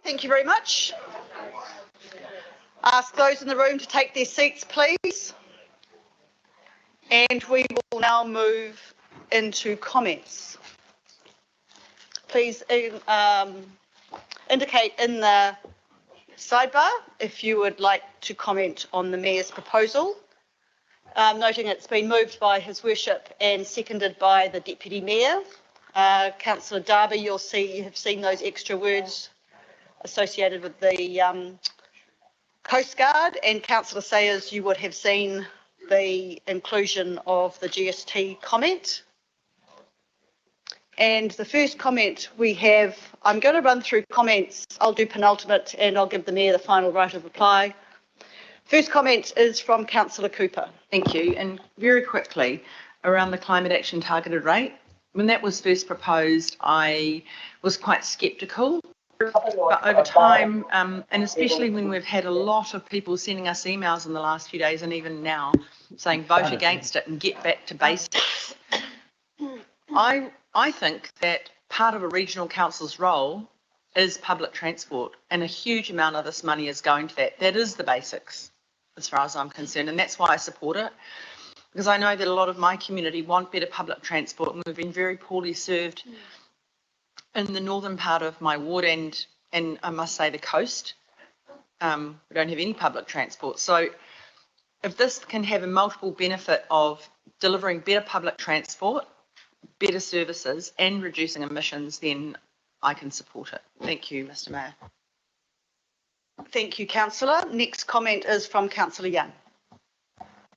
Thank you very much. Ask those in the room to take their seats, please. And we will now move into comments. Please indicate in the sidebar if you would like to comment on the Mayor's proposal. Noting it's been moved by His Worship and seconded by the Deputy Mayor. Councillor Darby, you have seen those extra words associated with the Coast Guard, and Councillor Sayers, you would have seen the inclusion of the GST comment. And the first comment we have, I'm going to run through comments. I'll do penultimate and I'll give the Mayor the final right of reply. First comment is from Councillor Cooper. Thank you. And very quickly, around the climate action targeted rate, when that was first proposed, I was quite sceptical. But over time, and especially when we've had a lot of people sending us emails in the last few days and even now saying vote against it and get back to basics, I think that part of a regional council's role is public transport, and a huge amount of this money is going to that. That is the basics, as far as I'm concerned, and that's why I support it, because I know that a lot of my community want better public transport, and we've been very poorly served in the northern part of my ward and I must say the coast. We don't have any public transport. So if this can have a multiple benefit of delivering better public transport, better services and reducing emissions, then I can support it. Thank you, Mr Mayor. Thank you, Councillor. Next comment is from Councillor Young.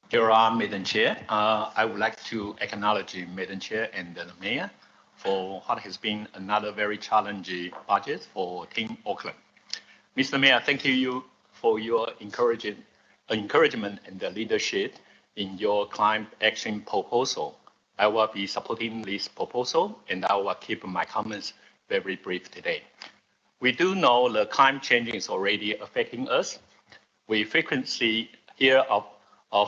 Here are Madam Chair. I would like to acknowledge Madam Chair and the Mayor for what has been another very challenging budget for Team Auckland. Mr. Mayor, thank you for your encouragement and the leadership in your climate action proposal. I will be supporting this proposal and I will keep my comments very brief today. We do know the climate change is already affecting us. We frequently hear of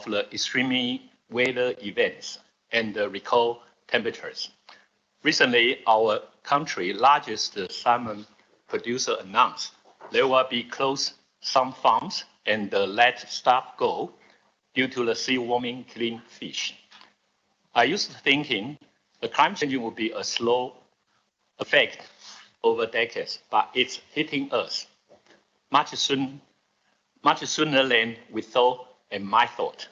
the extreme weather events and the record temperatures. Recently, our country's largest salmon producer announced they will be closed some farms and let staff go due to the sea warming killing fish. I used to thinking the climate change would be a slow effect over decades, but it's hitting us much sooner than we thought and might thought.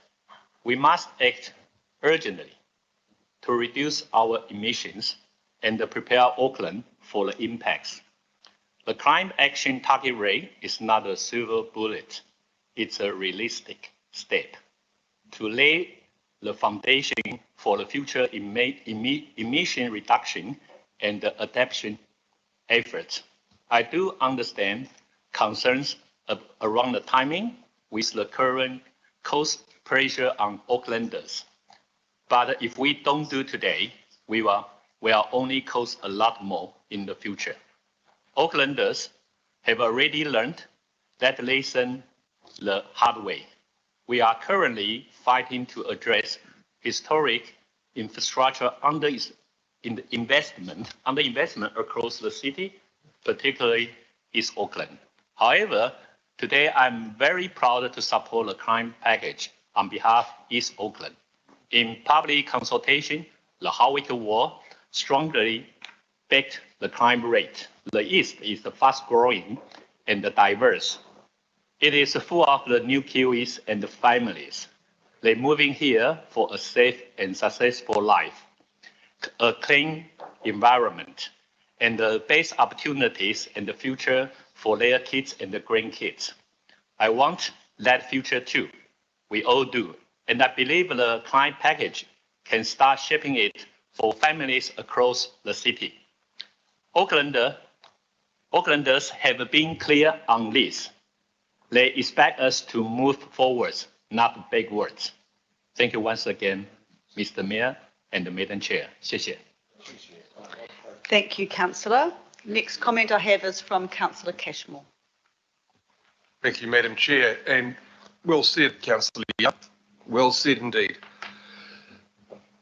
We must act urgently to reduce our emissions and prepare Auckland for the impacts. The climate action target rate is not a silver bullet. It's a realistic step to lay the foundation for the future emission reduction and adaptation efforts. I do understand concerns around the timing with the current cost pressure on Aucklanders. But if we don't do today, we will only cost a lot more in the future. Aucklanders have already learned that lesson the hard way. We are currently fighting to address historic infrastructure underinvestment across the city, particularly East Auckland. However, today I'm very proud to support the climate package on behalf of East Auckland. In public consultation, the Howick Wall strongly backed the climate rate. The East is fast growing and diverse. It is full of the new Kiwis and the families. They're moving here for a safe and successful life, a clean environment, and the best opportunities and the future for their kids and the grandkids. I want that future too. We all do. And I believe the climate package can start shaping it for families across the city. Aucklanders have been clear on this. They expect us to move forwards, not backwards. Thank you once again, Mr. Mayor and the Madam Chair. 谢谢. Thank you, Councillor. Next comment I have is from Councillor Cashmore. Thank you, Madam Chair, and well said, Councillor Young. Well said indeed.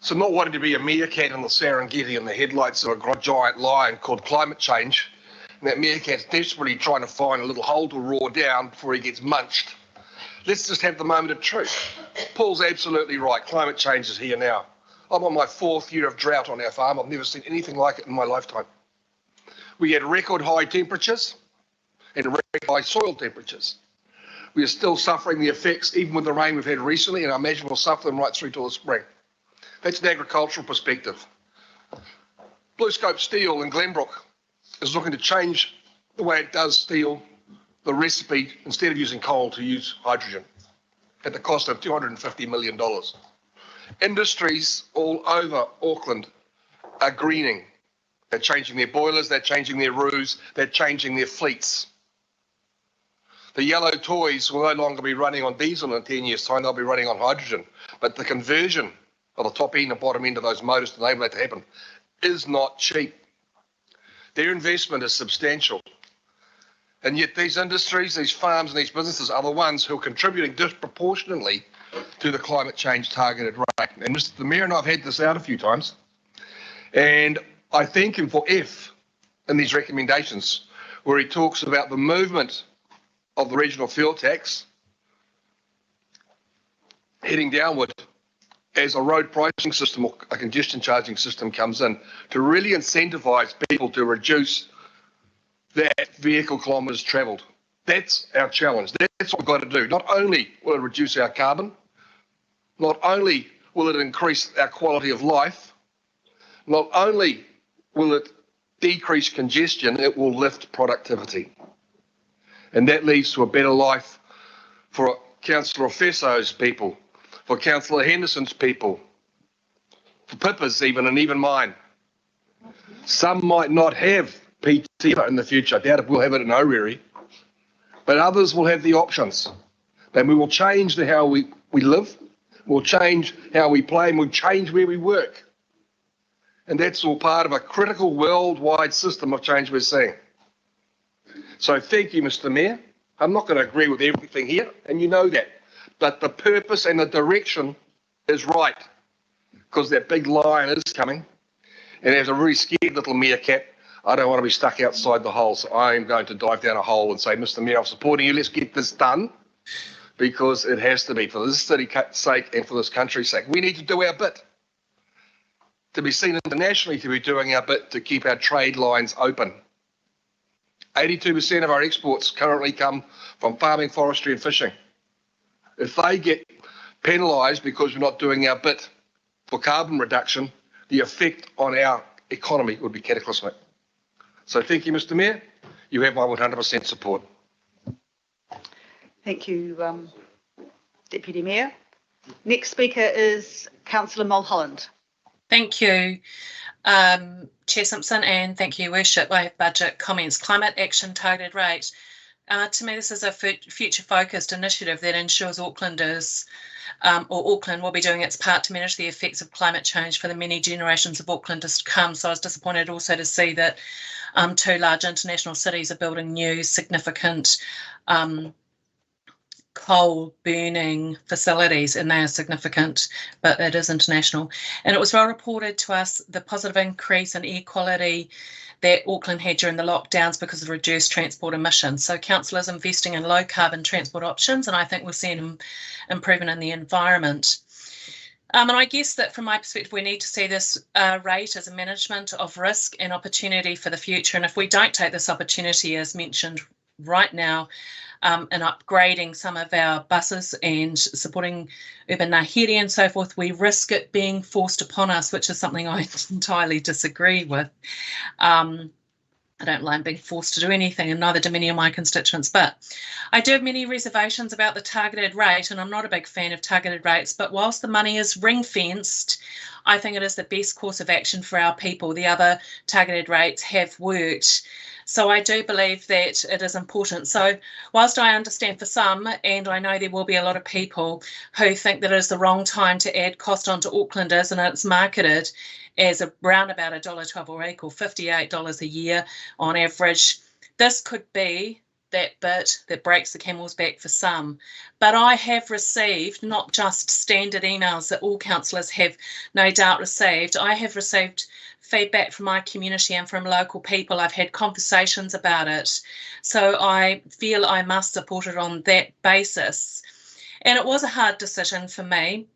So not wanting to be a meerkat in the Serengeti in the headlights of a giant lion called climate change, and that meerkat's desperately trying to find a little hole to roar down before he gets munched. Let's just have the moment of truth. Paul's absolutely right. Climate change is here now. I'm on my 4th year of drought on our farm. I've never seen anything like it in my lifetime. We had record high temperatures and record high soil temperatures. We are still suffering the effects, even with the rain we've had recently, and I imagine we'll suffer them right through till the spring. That's an agricultural perspective. BlueScope Steel in Glenbrook is looking to change the way it does steel, the recipe, instead of using coal, to use hydrogen at the cost of $250 million. Industries all over Auckland are greening. They're changing their boilers, they're changing their roofs, they're changing their fleets. The yellow toys will no longer be running on diesel in 10 years' time, they'll be running on hydrogen. But the conversion of the top end and bottom end of those motors to enable that to happen is not cheap. Their investment is substantial. And yet these industries, these farms and these businesses are the ones who are contributing disproportionately to the climate change targeted rate. And the Mayor and I have had this out a few times. And I thank him for F in these recommendations, where he talks about the movement of the regional fuel tax heading downward as a road pricing system or a congestion charging system comes in to really incentivise people to reduce that vehicle kilometres travelled. That's our challenge. That's what we've got to do. Not only will it reduce our carbon, not only will it increase our quality of life, not only will it decrease congestion, it will lift productivity. And that leads to a better life for Councillor Fesso's people, for Councillor Henderson's people, for Pippa's even, and even mine. Some might not have PT in the future. I doubt if we'll have it in Oriri. But others will have the options. Then we will change how we live, we'll change how we play, and we'll change where we work. And that's all part of a critical worldwide system of change we're seeing. So thank you, Mr. Mayor. I'm not going to agree with everything here, and you know that. But the purpose and the direction is right, because that big lion is coming. And as a really scared little meerkat, I don't want to be stuck outside the hole. So I am going to dive down a hole and say, Mr. Mayor, I'm supporting you. Let's get this done, because it has to be for this city's sake and for this country's sake. We need to do our bit to be seen internationally to be doing our bit to keep our trade lines open. 82% of our exports currently come from farming, forestry and fishing. If they get penalised because we're not doing our bit for carbon reduction, the effect on our economy would be cataclysmic. So thank you, Mr. Mayor. You have my 100% support. Thank you, Deputy Mayor. Next speaker is Councillor Mulholland. Thank you, Chair Simpson, and thank you, Your Worship. I have budget comments. Climate action targeted rate. To me, this is a future-focused initiative that ensures Auckland will be doing its part to manage the effects of climate change for the many generations of Aucklanders to come. So I was disappointed also to see that 2 large international cities are building new significant coal burning facilities, and they are significant, but it is international. And it was well reported to us the positive increase in air quality that Auckland had during the lockdowns because of reduced transport emissions. So council is investing in low carbon transport options, and I think we'll see an improvement in the environment. And I guess that from my perspective, we need to see this rate as a management of risk and opportunity for the future. And if we don't take this opportunity, as mentioned right now, in upgrading some of our buses and supporting urban ngāhere and so forth, we risk it being forced upon us, which is something I entirely disagree with. I don't like being forced to do anything, and neither do many of my constituents. But I do have many reservations about the targeted rate, and I'm not a big fan of targeted rates. But whilst the money is ring-fenced, I think it is the best course of action for our people. The other targeted rates have worked. So I do believe that it is important. So whilst I understand for some, and I know there will be a lot of people who think that it is the wrong time to add cost onto Aucklanders, and it's marketed as around about $1.12 or equal $58 a year on average, this could be that bit that breaks the camel's back for some. But I have received not just standard emails that all councillors have no doubt received. I have received feedback from my community and from local people. I've had conversations about it. So I feel I must support it on that basis. And it was a hard decision for me,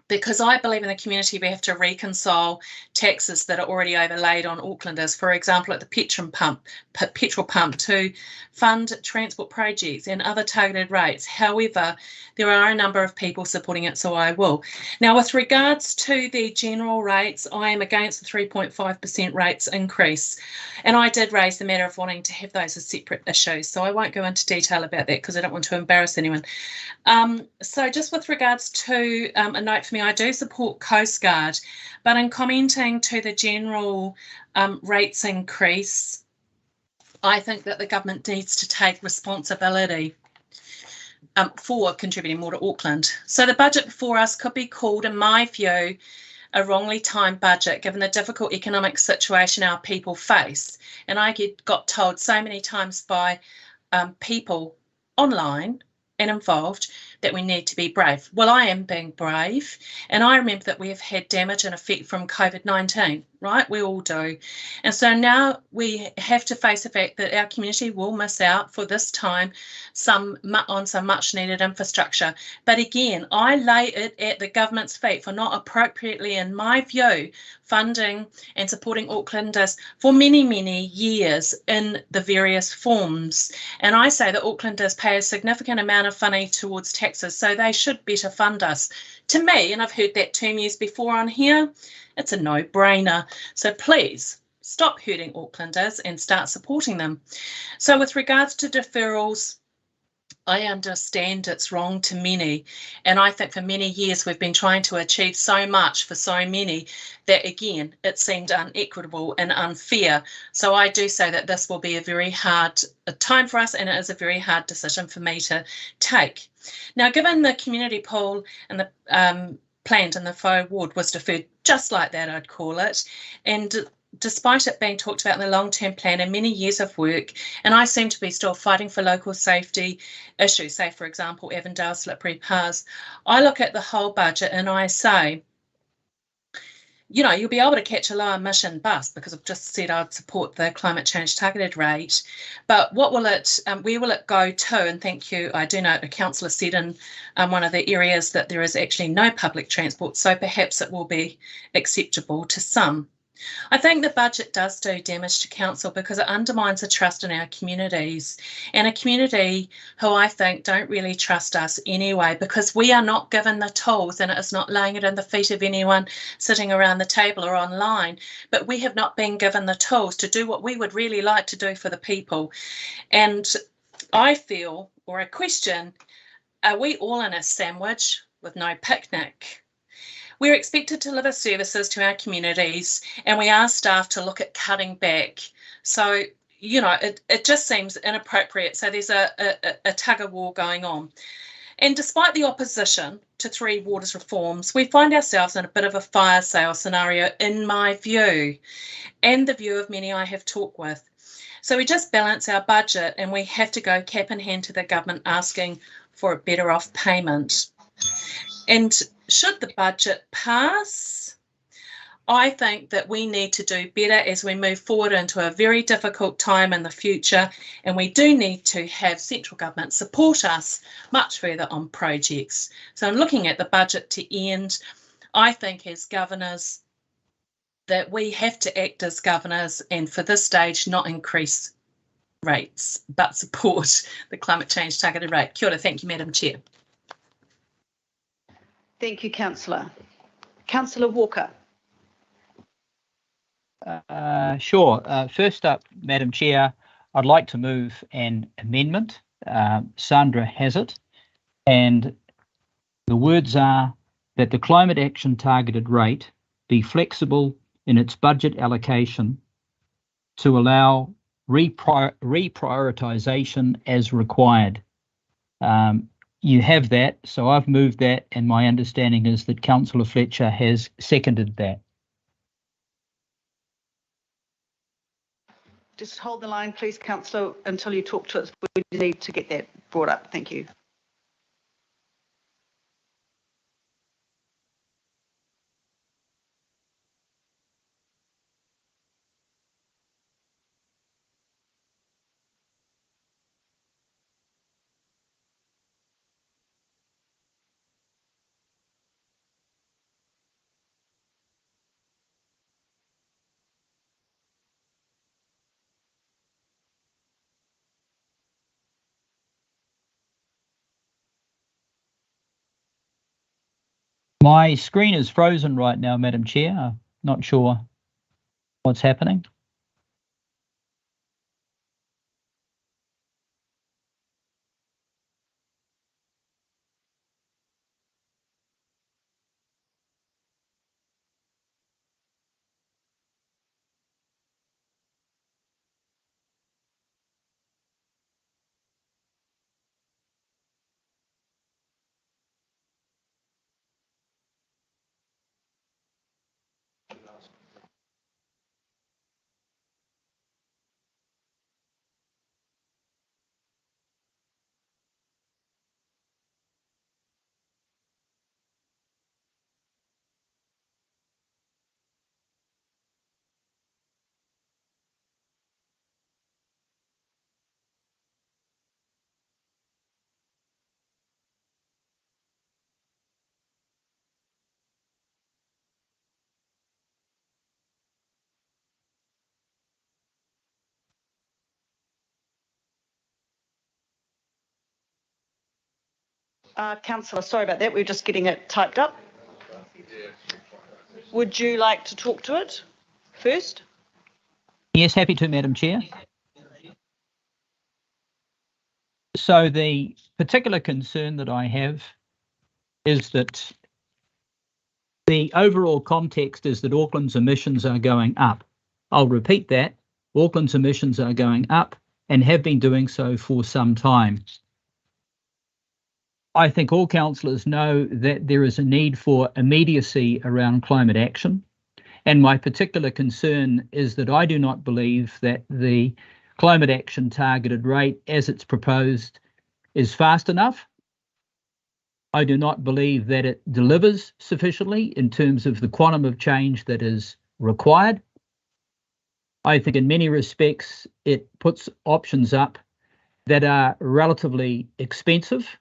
because I believe in the community we have to reconcile taxes that are already overlaid on Aucklanders, for example, at the petrol pump to fund transport projects and other targeted rates. However, there are a number of people supporting it, so I will. Now, with regards to the general rates, I am against the 3.5% rates increase. And I did raise the matter of wanting to have those as separate issues, so I won't go into detail about that because I don't want to embarrass anyone. So just with regards to a note for me, I do support Coast Guard, but in commenting to the general rates increase, I think that the government needs to take responsibility for contributing more to Auckland. So the budget before us could be called, in my view, a wrongly timed budget, given the difficult economic situation our people face. And I got told so many times by people online and involved that we need to be brave. Well, I am being brave, and I remember that we have had damage and effect from COVID-19, right? We all do. And so now we have to face the fact that our community will miss out for this time on some much needed infrastructure. But again, I lay it at the government's feet for not appropriately, in my view, funding and supporting Aucklanders for many, many years in the various forms. And I say that Aucklanders pay a significant amount of money towards taxes, so they should better fund us. To me, and I've heard that term used before on here, it's a no-brainer. So please stop hurting Aucklanders and start supporting them. So with regards to deferrals, I understand it's wrong to many, and I think for many years we've been trying to achieve so much for so many that, again, it seemed unequitable and unfair. So I do say that this will be a very hard time for us, and it is a very hard decision for me to take. Now, given the community poll and the planned and the faux award was deferred just like that, I'd call it, and despite it being talked about in the long-term plan and many years of work, and I seem to be still fighting for local safety issues, say, for example, Avondale slippery paths, I look at the whole budget and I say, you know, you'll be able to catch a low emission bus because I've just said I'd support the climate change targeted rate, but what will it, where will it go to? And thank you, I do know the councillor said in one of the areas that there is actually no public transport, so perhaps it will be acceptable to some. I think the budget does do damage to council because it undermines the trust in our communities, and a community who I think don't really trust us anyway, because we are not given the tools, and it is not laying it in the feet of anyone sitting around the table or online, but we have not been given the tools to do what we would really like to do for the people. And I feel, or I question, are we all in a sandwich with no picnic? We're expected to deliver services to our communities, and we ask staff to look at cutting back. So, you know, it just seems inappropriate. So there's a tug of war going on. And despite the opposition to 3 waters reforms, we find ourselves in a bit of a fire sale scenario, in my view, and the view of many I have talked with. So we just balance our budget, and we have to go cap in hand to the government asking for a better off payment. And should the budget pass, I think that we need to do better as we move forward into a very difficult time in the future, and we do need to have central government support us much further on projects. So I'm looking at the budget to end. I think as governors that we have to act as governors, and for this stage not increase rates but support the climate change targeted rate. Kia ora, thank you, Madam Chair. Thank you, Councillor. Councillor Walker. Sure. First up, Madam Chair, I'd like to move an amendment. Sandra has it. And the words are that the climate action targeted rate be flexible in its budget allocation to allow reprioritisation as required. You have that, so I've moved that, and my understanding is that Councillor Fletcher has seconded that. Just hold the line, please, Councillor, until you talk to us. We need to get that brought up. Thank you. My screen is frozen right now, Madam Chair. I'm not sure what's happening. Councillor, sorry about that. We're just getting it typed up. Would you like to talk to it first? Yes, happy to, Madam Chair. So the particular concern that I have is that the overall context is that Auckland's emissions are going up. I'll repeat that. Auckland's emissions are going up and have been doing so for some time. I think all councillors know that there is a need for immediacy around climate action. And my particular concern is that I do not believe that the climate action targeted rate as it's proposed is fast enough. I do not believe that it delivers sufficiently in terms of the quantum of change that is required. I think in many respects it puts options up that are relatively expensive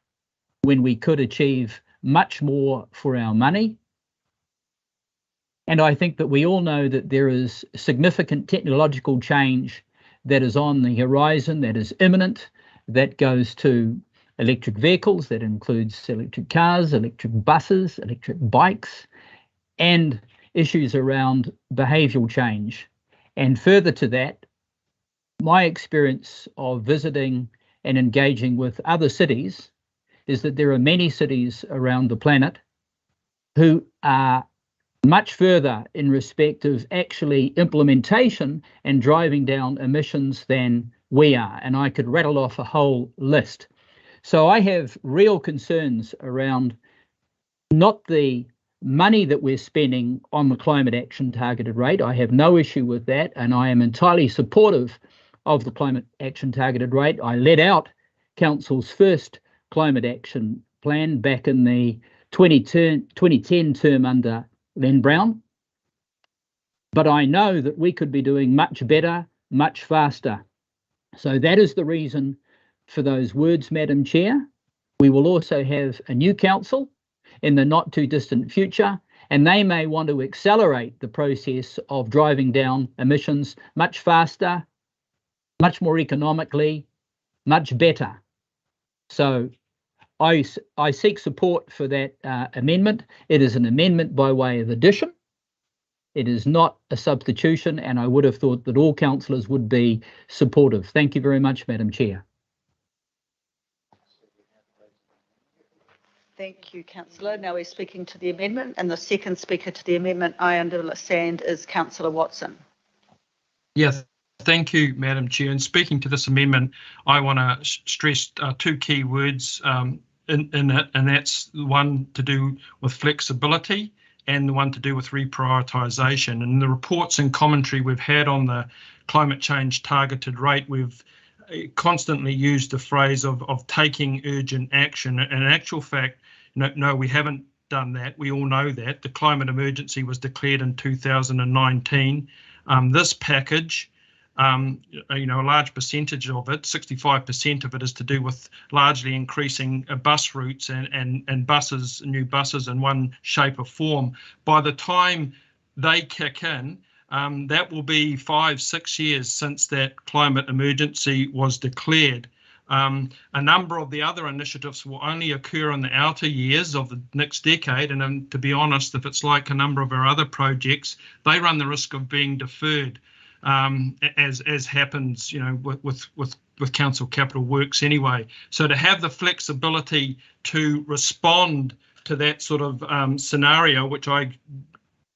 when we could achieve much more for our money. And I think that we all know that there is significant technological change that is on the horizon, that is imminent, that goes to electric vehicles, that includes electric cars, electric buses, electric bikes, and issues around behavioural change. And further to that, my experience of visiting and engaging with other cities is that there are many cities around the planet who are much further in respect of actually implementation and driving down emissions than we are. And I could rattle off a whole list. So I have real concerns around not the money that we're spending on the climate action targeted rate. I have no issue with that, and I am entirely supportive of the climate action targeted rate. I led out Council's first climate action plan back in the 2010 term under Len Brown. But I know that we could be doing much better, much faster. So that is the reason for those words, Madam Chair. We will also have a new council in the not too distant future, and they may want to accelerate the process of driving down emissions much faster, much more economically, much better. So I seek support for that amendment. It is an amendment by way of addition. It is not a substitution, and I would have thought that all councillors would be supportive. Thank you very much, Madam Chair. Thank you, Councillor. Now we're speaking to the amendment, and the second speaker to the amendment, I understand, is Councillor Watson. Yes, thank you, Madam Chair. In speaking to this amendment, I want to stress two key words in it, and that's one to do with flexibility and the one to do with reprioritisation. And the reports and commentary we've had on the climate change targeted rate, we've constantly used the phrase of taking urgent action. And in actual fact, no, we haven't done that. We all know that. The climate emergency was declared in 2019. This package, a large percentage of it, 65% of it, is to do with largely increasing bus routes and buses, new buses in one shape or form. By the time they kick in, that will be 5-6 years since that climate emergency was declared. A number of the other initiatives will only occur in the outer years of the next decade, and to be honest, if it's like a number of our other projects, they run the risk of being deferred, as happens, with council capital works anyway. So to have the flexibility to respond to that sort of scenario, which I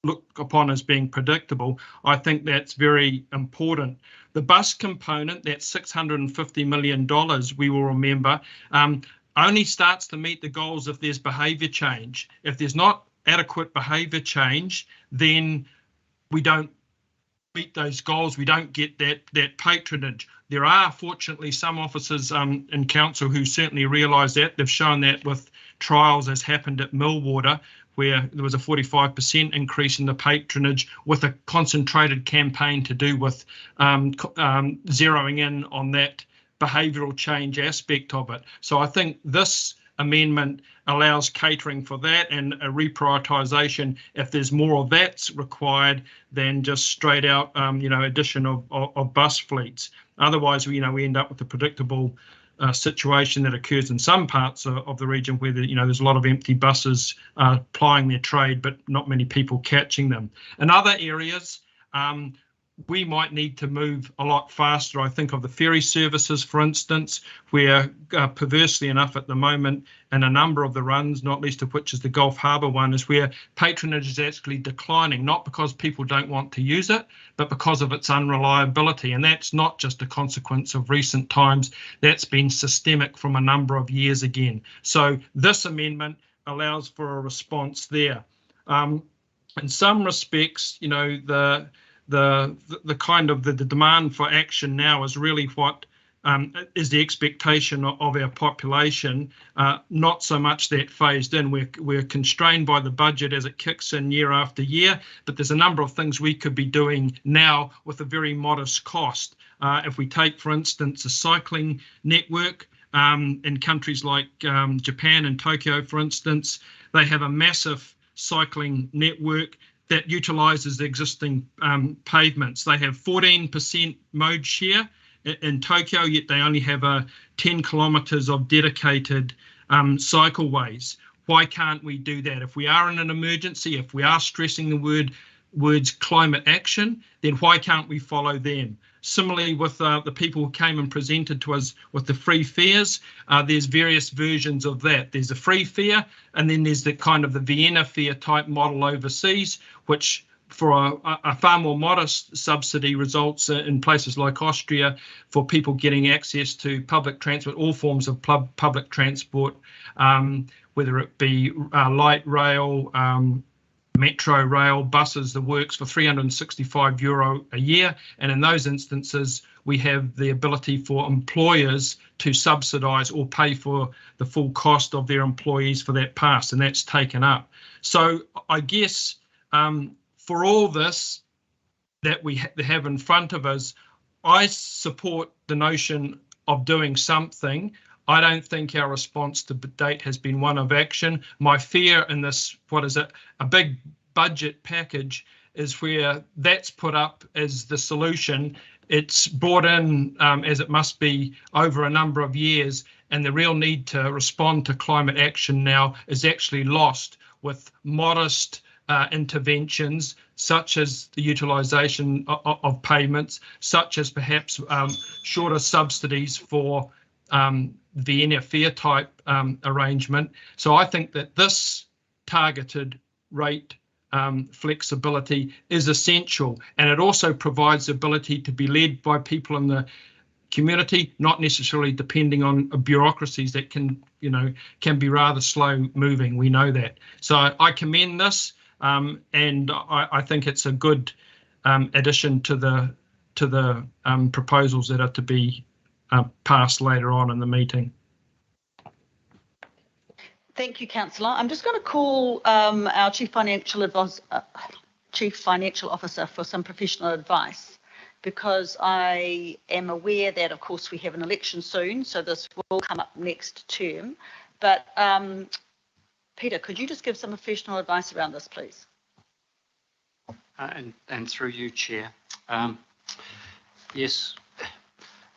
look upon as being predictable, I think that's very important. The bus component, that $650 million, we will remember, only starts to meet the goals if there's behaviour change. If there's not adequate behaviour change, then we don't meet those goals. We don't get that patronage. There are, fortunately, some officers in council who certainly realise that. They've shown that with trials, as happened at Millwater, where there was a 45% increase in the patronage with a concentrated campaign to do with zeroing in on that behavioural change aspect of it. So I think this amendment allows catering for that and a reprioritisation if there's more of that's required than just straight out, addition of bus fleets. Otherwise, we end up with a predictable situation that occurs in some parts of the region where there's a lot of empty buses plying their trade, but not many people catching them. In other areas, we might need to move a lot faster. I think of the ferry services, for instance, where perversely enough at the moment, in a number of the runs, not least of which is the Gulf Harbour one, is where patronage is actually declining, not because people don't want to use it, but because of its unreliability. And that's not just a consequence of recent times, that's been systemic from a number of years again. So this amendment allows for a response there. In some respects, the kind of the demand for action now is really what is the expectation of our population, not so much that phased in. We're constrained by the budget as it kicks in year after year, but there's a number of things we could be doing now with a very modest cost. If we take, for instance, a cycling network in countries like Japan and Tokyo, for instance, they have a massive cycling network that utilises the existing pavements. They have 14% mode share in Tokyo, yet they only have 10 kilometres of dedicated cycleways. Why can't we do that? If we are in an emergency, if we are stressing the words climate action, then why can't we follow them? Similarly, with the people who came and presented to us with the free fares, there's various versions of that. There's a free fare, and then there's the kind of the Vienna fare type model overseas, which for a far more modest subsidy results in places like Austria for people getting access to public transport, all forms of public transport, whether it be light rail, metro rail, buses, the works, for €365 a year. And in those instances, we have the ability for employers to subsidise or pay for the full cost of their employees for that pass, and that's taken up. So I guess for all this that we have in front of us, I support the notion of doing something. I don't think our response to date has been one of action. My fear in this, a big budget package, is where that's put up as the solution. It's brought in as it must be over a number of years, and the real need to respond to climate action now is actually lost with modest interventions, such as the utilisation of payments, such as perhaps shorter subsidies for Vienna fare type arrangement. So I think that this targeted rate flexibility is essential, and it also provides the ability to be led by people in the community, not necessarily depending on bureaucracies that can be rather slow moving. We know that. So I commend this. and I think it's a good addition to the proposals that are to be passed later on in the meeting. Thank you, Councillor. I'm just going to call our Chief Financial Officer for some professional advice, because I am aware that, of course, we have an election soon, so this will come up next term. But Peter, could you just give some professional advice around this, please? And through you, Chair. Yes,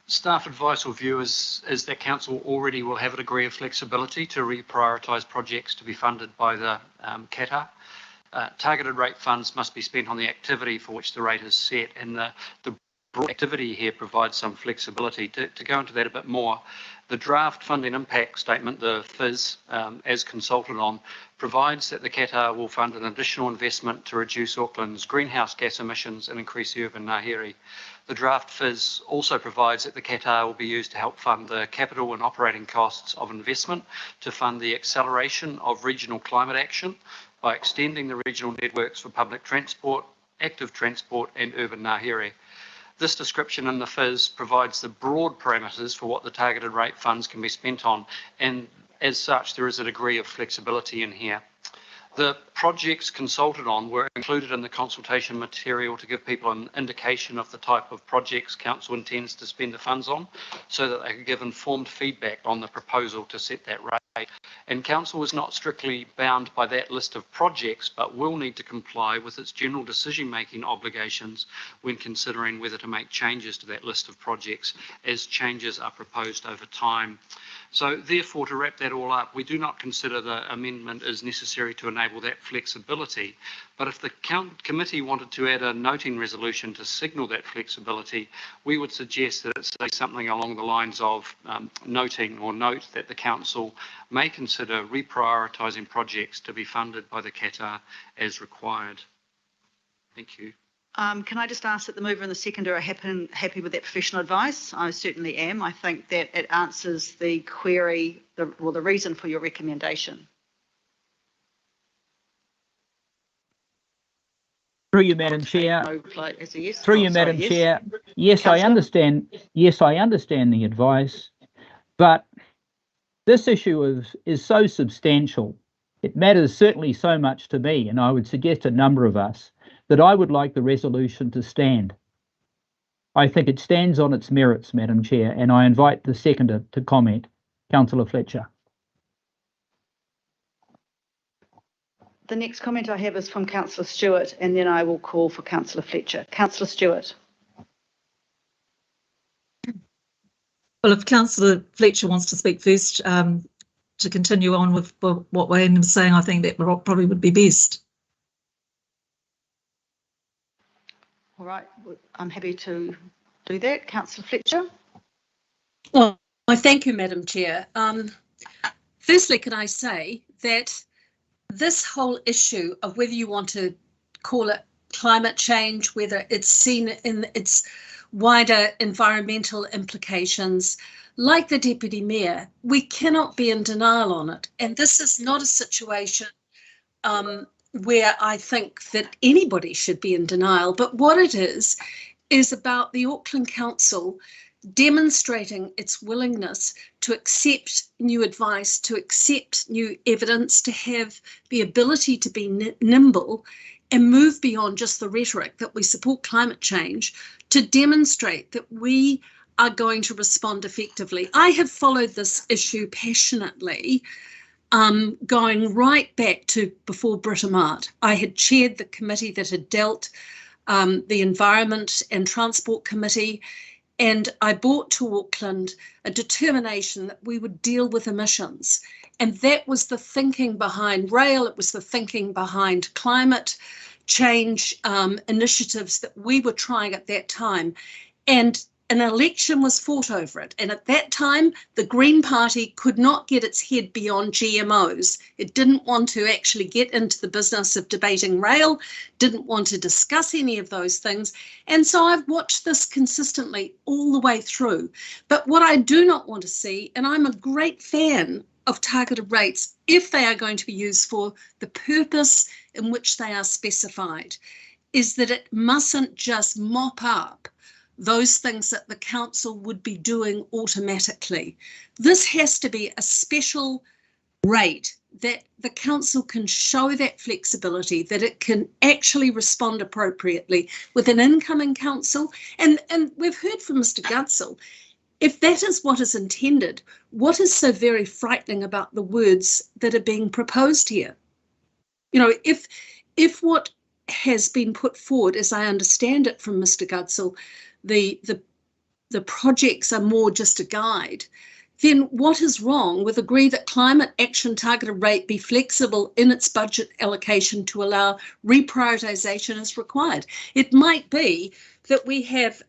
staff advice or view is that Council already will have a degree of flexibility to reprioritise projects to be funded by the CATA. Targeted rate funds must be spent on the activity for which the rate is set, and the broad activity here provides some flexibility. To go into that a bit more, the draft funding impact statement, the FIS, as consulted on, provides that the CATA will fund an additional investment to reduce Auckland's greenhouse gas emissions and increase urban ngāhere. The draft FIS also provides that the CATA will be used to help fund the capital and operating costs of investment to fund the acceleration of regional climate action by extending the regional networks for public transport, active transport and urban ngāhere. This description in the FIS provides the broad parameters for what the targeted rate funds can be spent on, and as such there is a degree of flexibility in here. The projects consulted on were included in the consultation material to give people an indication of the type of projects Council intends to spend the funds on, so that they could give informed feedback on the proposal to set that rate. And Council is not strictly bound by that list of projects, but will need to comply with its general decision-making obligations when considering whether to make changes to that list of projects as changes are proposed over time. So therefore, to wrap that all up, we do not consider the amendment is necessary to enable that flexibility. But if the committee wanted to add a noting resolution to signal that flexibility, we would suggest that it say something along the lines of noting or note that the Council may consider reprioritising projects to be funded by the CATA as required. Thank you. Can I just ask that the mover and the seconder are happy with that professional advice? I certainly am. I think that it answers the query, the reason for your recommendation. Through you, Madam Chair. Yes. Through you, Madam Chair. Yes, I understand. Yes, I understand the advice, but this issue is so substantial. It matters certainly so much to me, and I would suggest a number of us, that I would like the resolution to stand. I think it stands on its merits, Madam Chair, and I invite the seconder to comment. Councillor Fletcher. The next comment I have is from Councillor Stewart, and then I will call for Councillor Fletcher. Councillor Stewart. Well, if Councillor Fletcher wants to speak first, to continue on with what Wayne was saying, I think that probably would be best. All right, I'm happy to do that. Councillor Fletcher. Well, I thank you, Madam Chair. Firstly, can I say that this whole issue of whether you want to call it climate change, whether it's seen in its wider environmental implications, like the Deputy Mayor, we cannot be in denial on it. And this is not a situation where I think that anybody should be in denial, but what it is about the Auckland Council demonstrating its willingness to accept new advice, to accept new evidence, to have the ability to be nimble and move beyond just the rhetoric that we support climate change, to demonstrate that we are going to respond effectively. I have followed this issue passionately, going right back to before Britomart. I had chaired the committee that had dealt the Environment and Transport Committee, and I brought to Auckland a determination that we would deal with emissions. And that was the thinking behind rail, it was the thinking behind climate change initiatives that we were trying at that time. And an election was fought over it. And at that time, the Green Party could not get its head beyond GMOs. It didn't want to actually get into the business of debating rail, didn't want to discuss any of those things. And so I've watched this consistently all the way through. But what I do not want to see, and I'm a great fan of targeted rates if they are going to be used for the purpose in which they are specified, is that it mustn't just mop up those things that the council would be doing automatically. This has to be a special rate that the council can show that flexibility, that it can actually respond appropriately with an incoming council. And we've heard from Mr. Gudsell, if that is what is intended, what is so very frightening about the words that are being proposed here? You know, if what has been put forward, as I understand it from Mr. Gudsell, the projects are more just a guide, then what is wrong with agree that climate action targeted rate be flexible in its budget allocation to allow reprioritisation as required? It might be that we have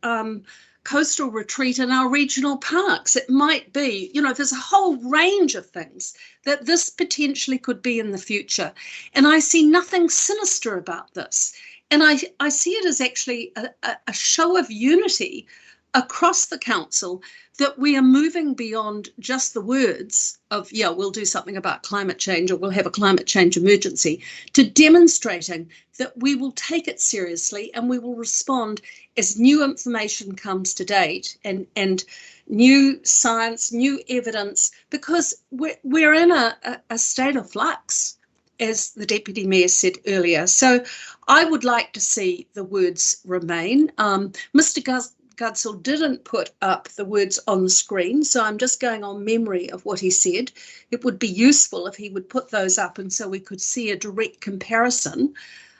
coastal retreat in our regional parks. It might be, you know, there's a whole range of things that this potentially could be in the future. And I see nothing sinister about this. And I see it as actually a show of unity across the council, that we are moving beyond just the words of, yeah, we'll do something about climate change or we'll have a climate change emergency, to demonstrating that we will take it seriously and we will respond as new information comes to date and new science, new evidence, because we're in a state of flux, as the Deputy Mayor said earlier. So I would like to see the words remain. Mr. Gudsell didn't put up the words on the screen, so I'm just going on memory of what he said. It would be useful if he would put those up and so we could see a direct comparison.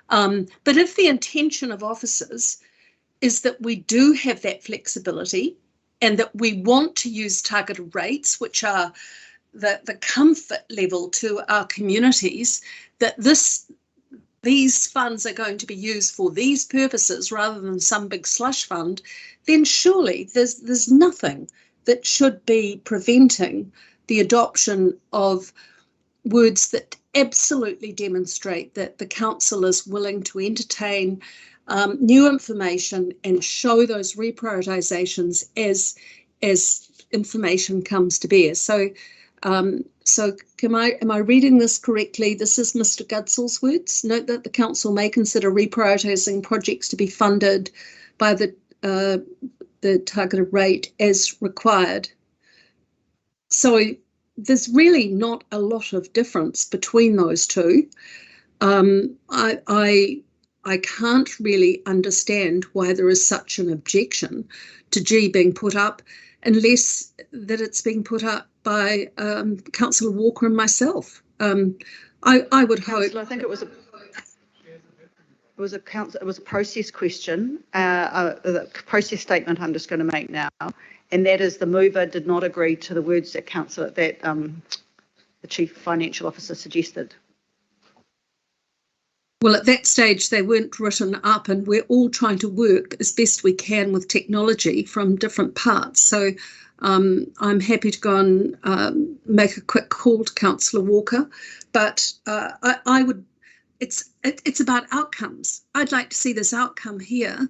But if the intention of officers is that we do have that flexibility and that we want to use targeted rates, which are the comfort level to our communities, that these funds are going to be used for these purposes rather than some big slush fund, then surely there's nothing that should be preventing the adoption of words that absolutely demonstrate that the council is willing to entertain new information and show those reprioritisations as information comes to bear. So am I reading this correctly? This is Mr. Gudsell's words. Note that the council may consider reprioritising projects to be funded by the targeted rate as required. So there's really not a lot of difference between those two. I can't really understand why there is such an objection to G being put up, unless that it's being put up by Councillor Walker and myself. I would hope. I think it was a process question, a process statement I'm just going to make now, and that is the mover did not agree to the words that the Chief Financial Officer suggested. Well, at that stage, they weren't written up, and we're all trying to work as best we can with technology from different parts. So I'm happy to go and make a quick call to Councillor Walker, but I would. It's about outcomes. I'd like to see this outcome here,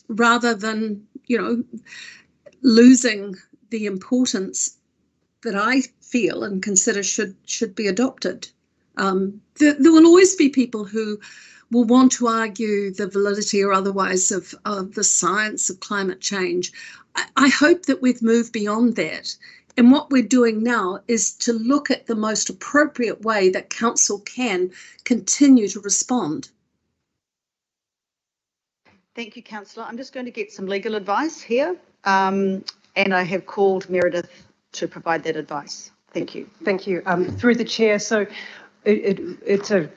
rather than, you know, losing the importance that I feel and consider should be adopted. There will always be people who will want to argue the validity or otherwise of the science of climate change. I hope that we've moved beyond that. And what we're doing now is to look at the most appropriate way that council can continue to respond. Thank you, Councillor. I'm just going to get some legal advice here, and I have called Meredith to provide that advice. Thank you. Thank you. Through the chair, so it's a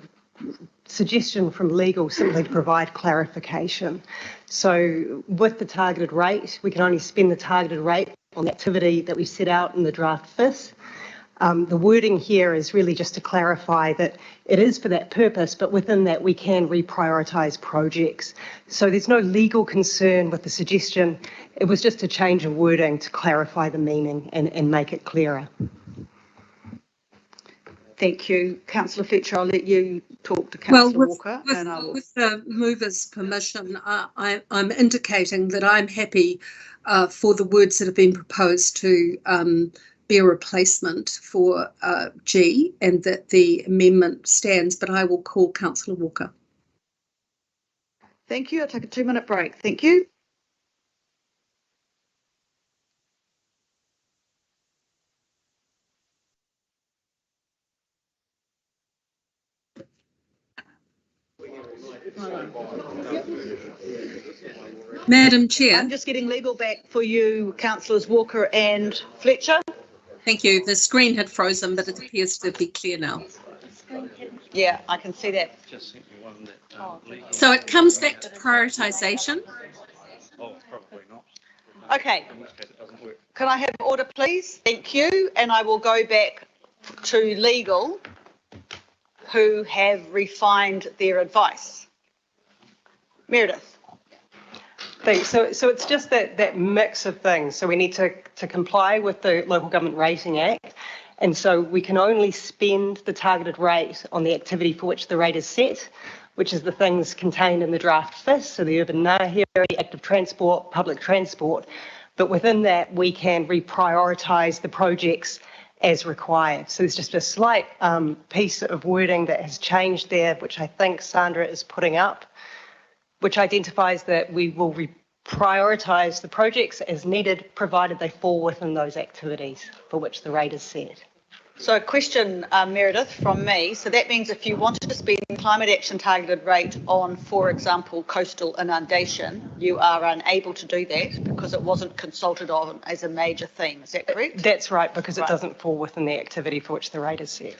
suggestion from legal simply to provide clarification. So with the targeted rate, we can only spend the targeted rate on the activity that we set out in the draft FIS. The wording here is really just to clarify that it is for that purpose, but within that we can reprioritise projects. So there's no legal concern with the suggestion. It was just a change of wording to clarify the meaning and make it clearer. Thank you. Councillor Fletcher, I'll let you talk to Councillor Walker. With the mover's permission, I'm indicating that I'm happy for the words that have been proposed to be a replacement for G, and that the amendment stands, but I will call Councillor Walker. Thank you. I'll take a 2-minute break. Thank you. Madam Chair. I'm just getting legal back for you, Councillors Walker and Fletcher. Thank you. The screen had frozen, but it appears to be clear now. Yeah, I can see that. So it comes back to prioritisation. Okay. Can I have order, please? Thank you. And I will go back to legal, who have refined their advice. Meredith. Thanks. So it's just that mix of things. So we need to comply with the Local Government Rating Act. And so we can only spend the targeted rate on the activity for which the rate is set, which is the things contained in the draft FIS, so the urban ngāhere, active transport, public transport. But within that, we can reprioritise the projects as required. So there's just a slight piece of wording that has changed there, which I think Sandra is putting up, which identifies that we will prioritise the projects as needed, provided they fall within those activities for which the rate is set. So a question, Meredith, from me. So that means if you wanted to spend climate action targeted rate on, for example, coastal inundation, you are unable to do that because it wasn't consulted on as a major theme. Is that correct? That's right, because it doesn't fall within the activity for which the rate is set.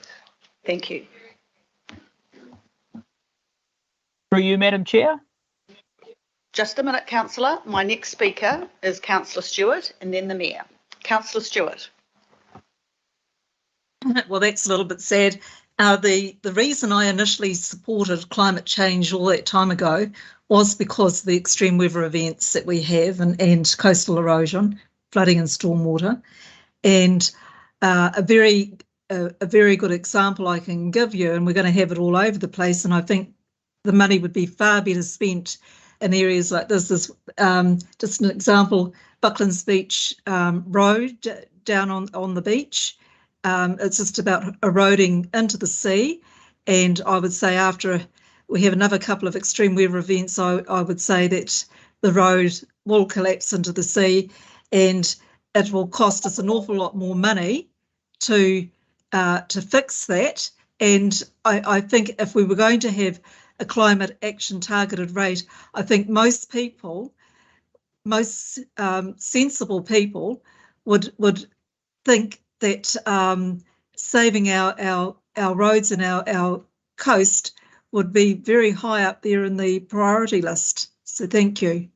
Thank you. Through you, Madam Chair. Just a minute, Councillor. My next speaker is Councillor Stewart and then the Mayor. Councillor Stewart. Well, that's a little bit sad. The reason I initially supported climate change all that time ago was because of the extreme weather events that we have and coastal erosion, flooding and stormwater. And a very good example I can give you, and we're going to have it all over the place, and I think the money would be far better spent in areas like this. Is just an example, Bucklands Beach Road down on the beach. It's just about eroding into the sea, and I would say after we have another couple of extreme weather events, I would say that the road will collapse into the sea, and it will cost us an awful lot more money to fix that. And I think if we were going to have a climate action targeted rate, I think most sensible people would think that saving our roads and our coast would be very high up there in the priority list. So thank you.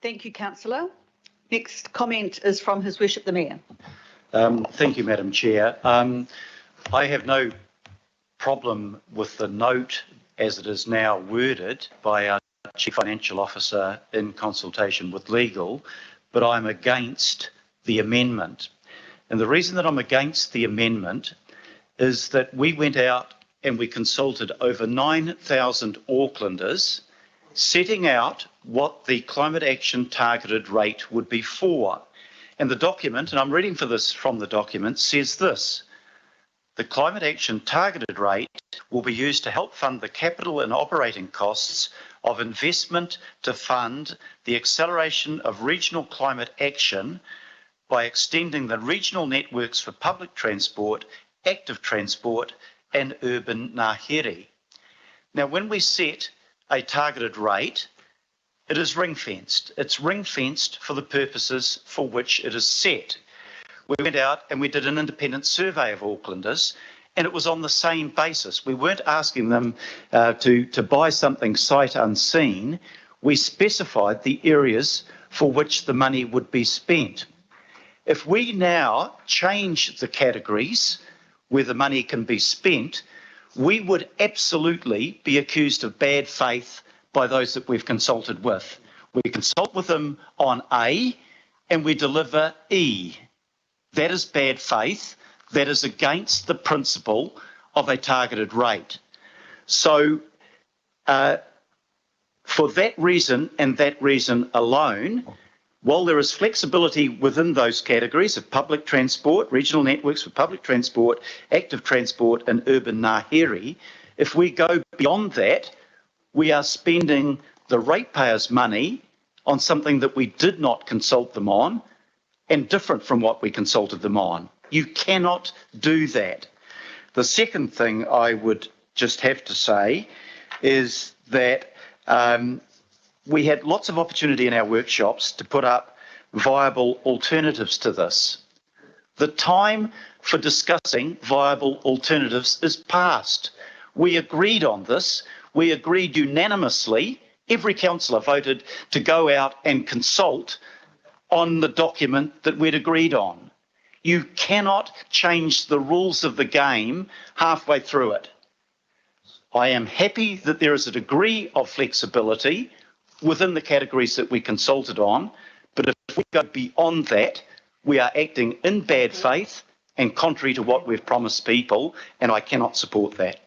Thank you, Councillor. Next comment is from His Worship the Mayor. Thank you, Madam Chair. I have no problem with the note as it is now worded by our Chief Financial Officer in consultation with legal, but I'm against the amendment. And the reason that I'm against the amendment is that we went out and we consulted over 9,000 Aucklanders, setting out what the climate action targeted rate would be for. And the document, and I'm reading for this from the document, says this: the climate action targeted rate will be used to help fund the capital and operating costs of investment to fund the acceleration of regional climate action by extending the regional networks for public transport, active transport and urban ngāhere. Now, when we set a targeted rate, it is ring-fenced. It's ring-fenced for the purposes for which it is set. We went out and we did an independent survey of Aucklanders, and it was on the same basis. We weren't asking them to buy something sight unseen. We specified the areas for which the money would be spent. If we now change the categories where the money can be spent, we would absolutely be accused of bad faith by those that we've consulted with. We consult with them on A and we deliver E. That is bad faith. That is against the principle of a targeted rate. So for that reason and that reason alone, while there is flexibility within those categories of public transport, regional networks for public transport, active transport and urban ngāhere, if we go beyond that, we are spending the ratepayers' money on something that we did not consult them on and different from what we consulted them on. You cannot do that. The second thing I would just have to say is that we had lots of opportunity in our workshops to put up viable alternatives to this. The time for discussing viable alternatives is past. We agreed on this. We agreed unanimously. Every councillor voted to go out and consult on the document that we'd agreed on. You cannot change the rules of the game halfway through it. I am happy that there is a degree of flexibility within the categories that we consulted on, but if we go beyond that, we are acting in bad faith and contrary to what we've promised people, and I cannot support that.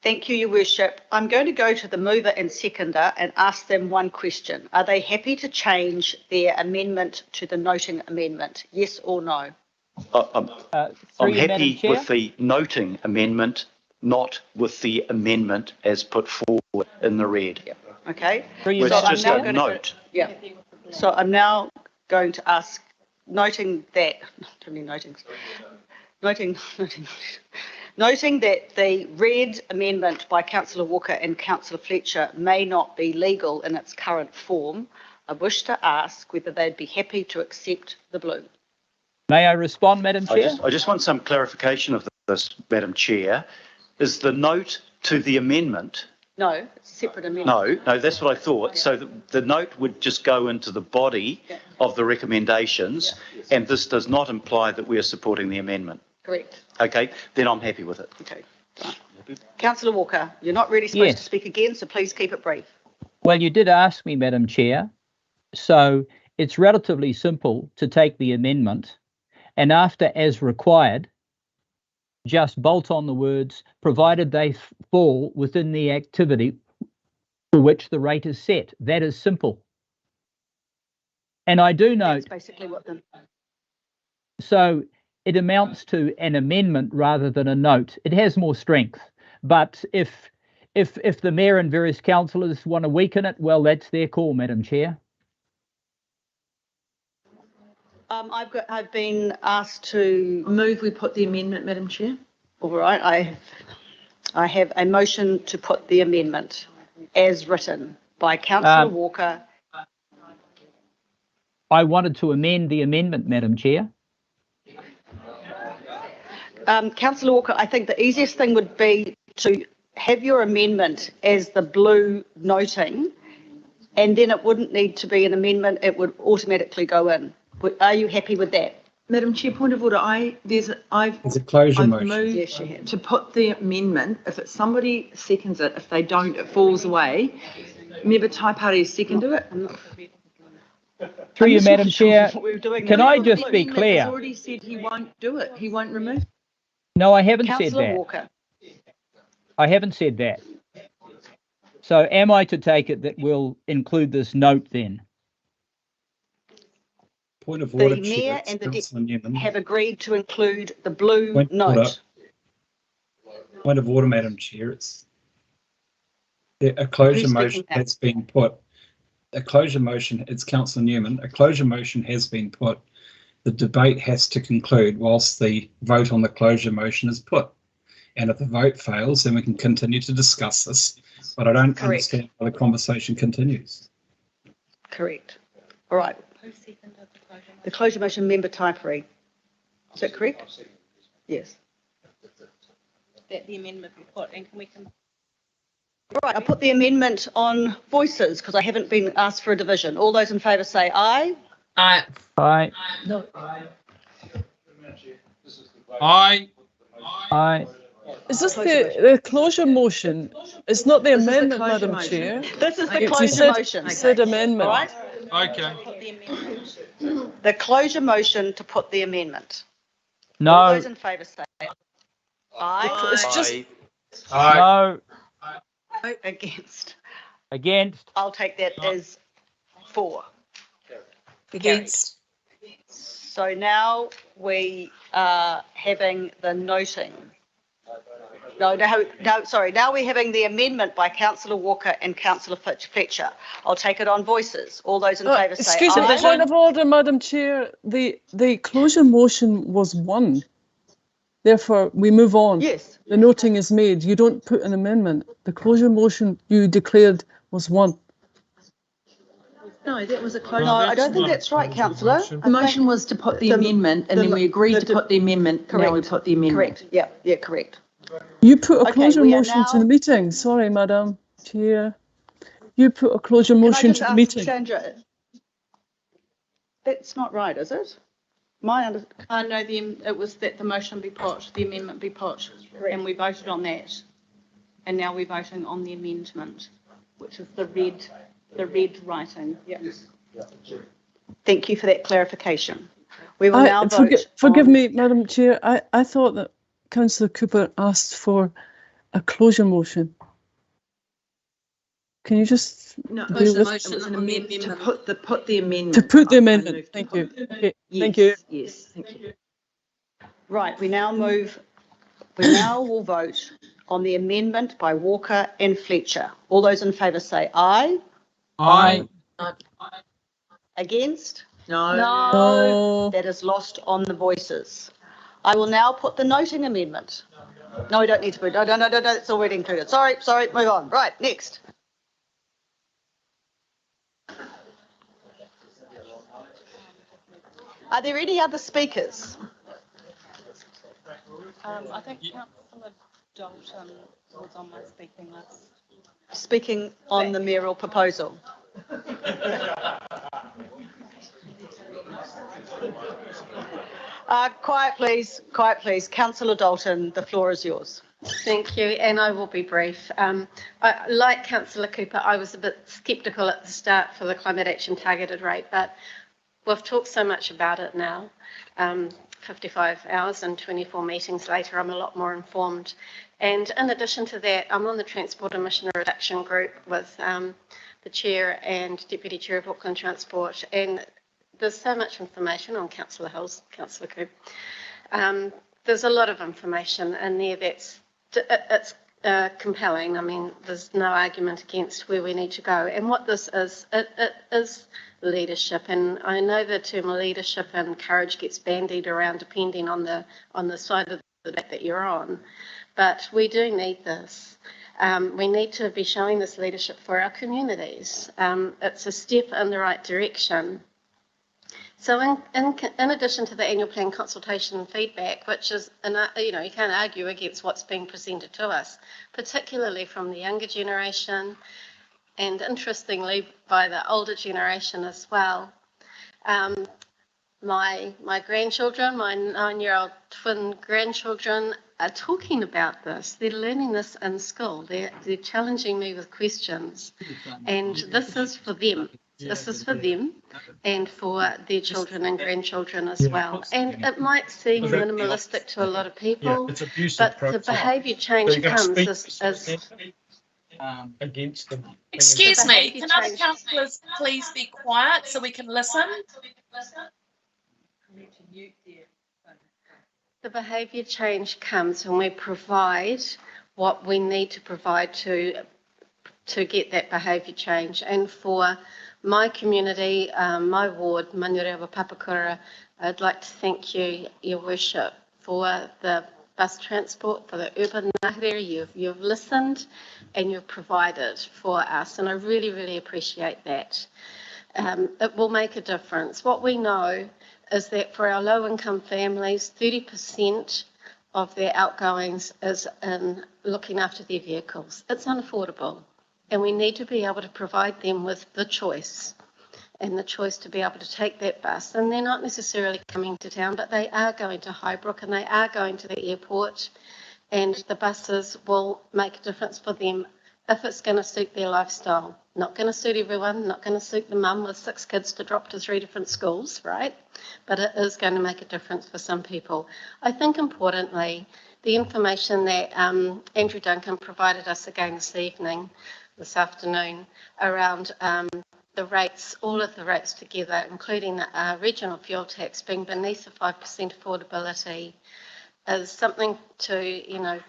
Thank you, Your Worship. I'm going to go to the mover and seconder and ask them one question. Are they happy to change their amendment to the noting amendment? Yes or no? I'm happy with the noting amendment, not with the amendment as put forward in the red. Yeah. Okay. It's just a note. Yeah. So I'm now going to ask, noting that the red amendment by Councillor Walker and Councillor Fletcher may not be legal in its current form, I wish to ask whether they'd be happy to accept the blue. May I respond, Madam Chair? I just want some clarification of this, Madam Chair. Is the note to the amendment? No, it's a separate amendment. No, that's what I thought. So the note would just go into the body of the recommendations, and this does not imply that we are supporting the amendment. Correct. Okay, then I'm happy with it. Okay. Councillor Walker, you're not really supposed to speak again, so please keep it brief. Well, you did ask me, Madam Chair, so it's relatively simple to take the amendment and after as required, just bolt on the words, provided they fall within the activity for which the rate is set. That is simple. And I do note, that's basically what the... So it amounts to an amendment rather than a note. It has more strength. But if the Mayor and various councillors want to weaken it, well, that's their call, Madam Chair. I've been asked to Move we put the amendment, Madam Chair. All right, I have a motion to put the amendment as written by Councillor Walker. I wanted to amend the amendment, Madam Chair. Councillor Walker, I think the easiest thing would be to have your amendment as the blue noting, and then it wouldn't need to be an amendment, it would automatically go in. Are you happy with that? Madam Chair, point of order. There's a closure motion. Moved yes, you have. To put the amendment. If somebody seconds it, if they don't, it falls away. Member Taipari has seconded it. Through you, Madam Chair, can I just be clear? He's already said he won't do it. He won't remove it. No, I haven't said Councillor that. Walker. I haven't said that. So am I to take it that we'll include this note then? Point of order, the Mayor Chair, and the Deputy have agreed to include the blue Point note. Point of order, Madam Chair. It's a closure motion has been put. A closure motion, it's Councillor Newman. A closure motion has been put. The debate has to conclude whilst the vote on the closure motion is put. And if the vote fails, then we can continue to discuss this. But I don't understand how the conversation continues. Correct. All right. The closure motion, Member Taipari. Is that correct? Yes. That the amendment be put, and can we come? Right, I put the amendment on voices because I haven't been asked for a division. All those in favour say aye. Aye. Aye. No. Aye. Aye. Is this the closure motion? It's not the This is the amendment, closure Madam motion. Chair. This is the You closure said, motion. said amendment. All right. Okay. The closure motion to put the amendment. All No. those in favour say aye. It's just No. Against. Against. I'll take that as 4. Against. So now we are having the noting. No, sorry. Now we're having the amendment by Councillor Walker and Councillor Fletcher. I'll take it on voices. All those in favour say excuse me, aye. point of order, Madam Chair. The closure motion was won. Therefore, we move on. Yes. The noting is made. You don't put an amendment. The closure motion you declared was won. No, that was a closure. No, I don't think that's right, Councillor. The motion was to put the amendment, and then we agreed to put the amendment. Correct. Now we put the amendment. Correct. Yeah, correct. You put a Okay, closure we are motion to now- the meeting. Sorry, Madam Chair. You put a closure motion to the meeting. Sandra, that's not right, is it? No, it was that the motion be put, the amendment be put, and we voted on that. And now we're voting on the amendment, which is the red writing. Yes. Thank you for that clarification. We will now vote. Forgive me, Madam Chair. I thought that Councillor Cooper asked for a closure motion. Can you just No, deal it was, with- it was an amendment to put the amendment. to put the I amendment? moved to Thank put- you. Okay, Yes, thank you. Yes, thank you. Right, we now will vote on the amendment by Walker and Fletcher. All those in favour say aye. Aye. Against? No. No. That is lost on the voices. I will now put the noting amendment. No, we don't need to put, no, it's already included. Sorry, move on. Right, next. Are there any other speakers? I think Councillor Dalton was on my speaking list. Speaking on the mayoral proposal. Quiet, please. Councillor Dalton, the floor is yours. Thank you, and I will be brief. Like Councillor Cooper, I was a bit sceptical at the start for the climate action targeted rate, but we've talked so much about it now. 55 hours and 24 meetings later, I'm a lot more informed. And in addition to that, I'm on the Transport Emission Reduction Group with the Chair and Deputy Chair of Auckland Transport, and there's so much information on Councillor Hill's, Councillor Coop. There's a lot of information in there that's compelling. I mean, there's no argument against where we need to go. And what this is, it is leadership. And I know the term leadership and courage gets bandied around depending on the side of the debate that you're on. But we do need this. We need to be showing this leadership for our communities. It's a step in the right direction. So in addition to the annual plan consultation and feedback, which is, you can't argue against what's being presented to us, particularly from the younger generation and interestingly by the older generation as well. My grandchildren, my 9-year-old twin grandchildren are talking about this. They're learning this in school. They're challenging me with questions. And this is for them. This is for them and for their children and grandchildren as well. And it might seem minimalistic to a lot of people, but the behaviour change comes as against them. Excuse me, can other councillors please be quiet so we can listen? the behaviour change comes when we provide what we need to provide to get that behaviour change. And for my community, my ward, Manurewa Papakura, I'd like to thank you, Your Worship, for the bus transport, for the urban nahere. You've listened and you've provided for us, and I really, really appreciate that. It will make a difference. What we know is that for our low-income families, 30% of their outgoings is in looking after their vehicles. It's unaffordable, and we need to be able to provide them with the choice. and the choice to be able to take that bus. And they're not necessarily coming to town, but they are going to Highbrook and they are going to the airport, and the buses will make a difference for them if it's going to suit their lifestyle. Not going to suit everyone, not going to suit the mum with 6 kids to drop to 3 different schools, right? But it is going to make a difference for some people. I think importantly, the information that Andrew Duncan provided us again this afternoon, around the rates, all of the rates together, including the regional fuel tax being beneath the 5% affordability, is something to,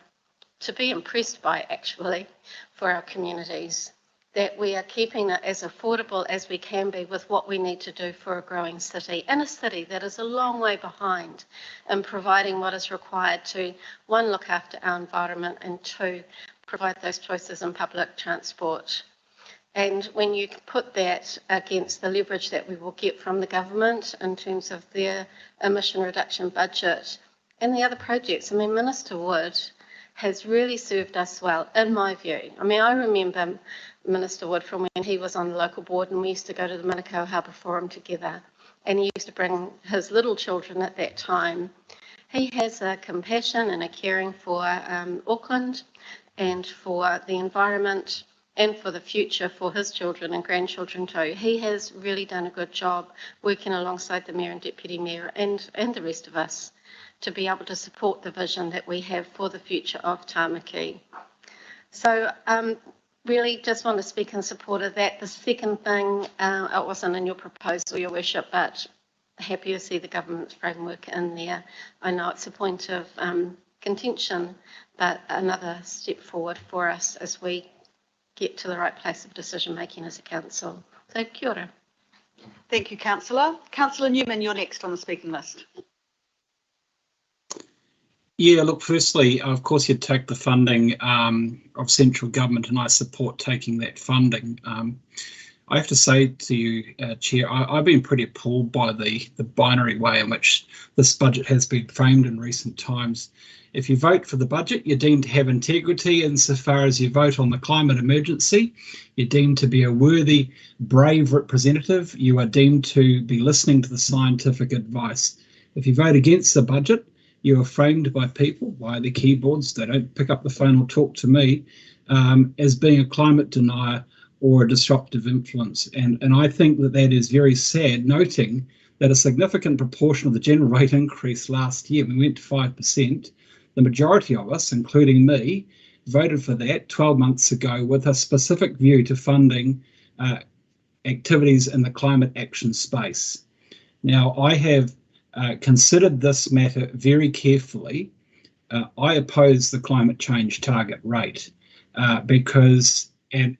to be impressed by, actually, for our communities, that we are keeping it as affordable as we can be with what we need to do for a growing city, in a city that is a long way behind in providing what is required to, 1, look after our environment, and 2, provide those choices in public transport. And when you put that against the leverage that we will get from the government in terms of their emission reduction budget and the other projects, I mean, Minister Wood has really served us well, in my view. I mean, I remember Minister Wood from when he was on the local board and we used to go to the Manukau Harbour Forum together, and he used to bring his little children at that time. He has a compassion and a caring for Auckland and for the environment and for the future for his children and grandchildren too. He has really done a good job working alongside the Mayor and Deputy Mayor and the rest of us to be able to support the vision that we have for the future of Tāmaki. So really just want to speak in support of that. The second thing, it wasn't in your proposal, Your Worship, but happy to see the government's framework in there. I know it's a point of contention, but another step forward for us as we get to the right place of decision making as a council. So kia ora. Thank you, Councillor. Councillor Newman, you're next on the speaking list. Yeah, look, firstly, of course, you take the funding of central government, and I support taking that funding. I have to say to you, Chair, I've been pretty appalled by the binary way in which this budget has been framed in recent times. If you vote for the budget, you're deemed to have integrity insofar as you vote on the climate emergency. You're deemed to be a worthy, brave representative. You are deemed to be listening to the scientific advice. If you vote against the budget, you are framed by people, via the keyboards, they don't pick up the phone or talk to me, as being a climate denier or a disruptive influence. And I think that that is very sad, noting that a significant proportion of the general rate increase last year, we went to 5%, the majority of us, including me, voted for that 12 months ago with a specific view to funding activities in the climate action space. Now, I have considered this matter very carefully. I oppose the climate change target rate because I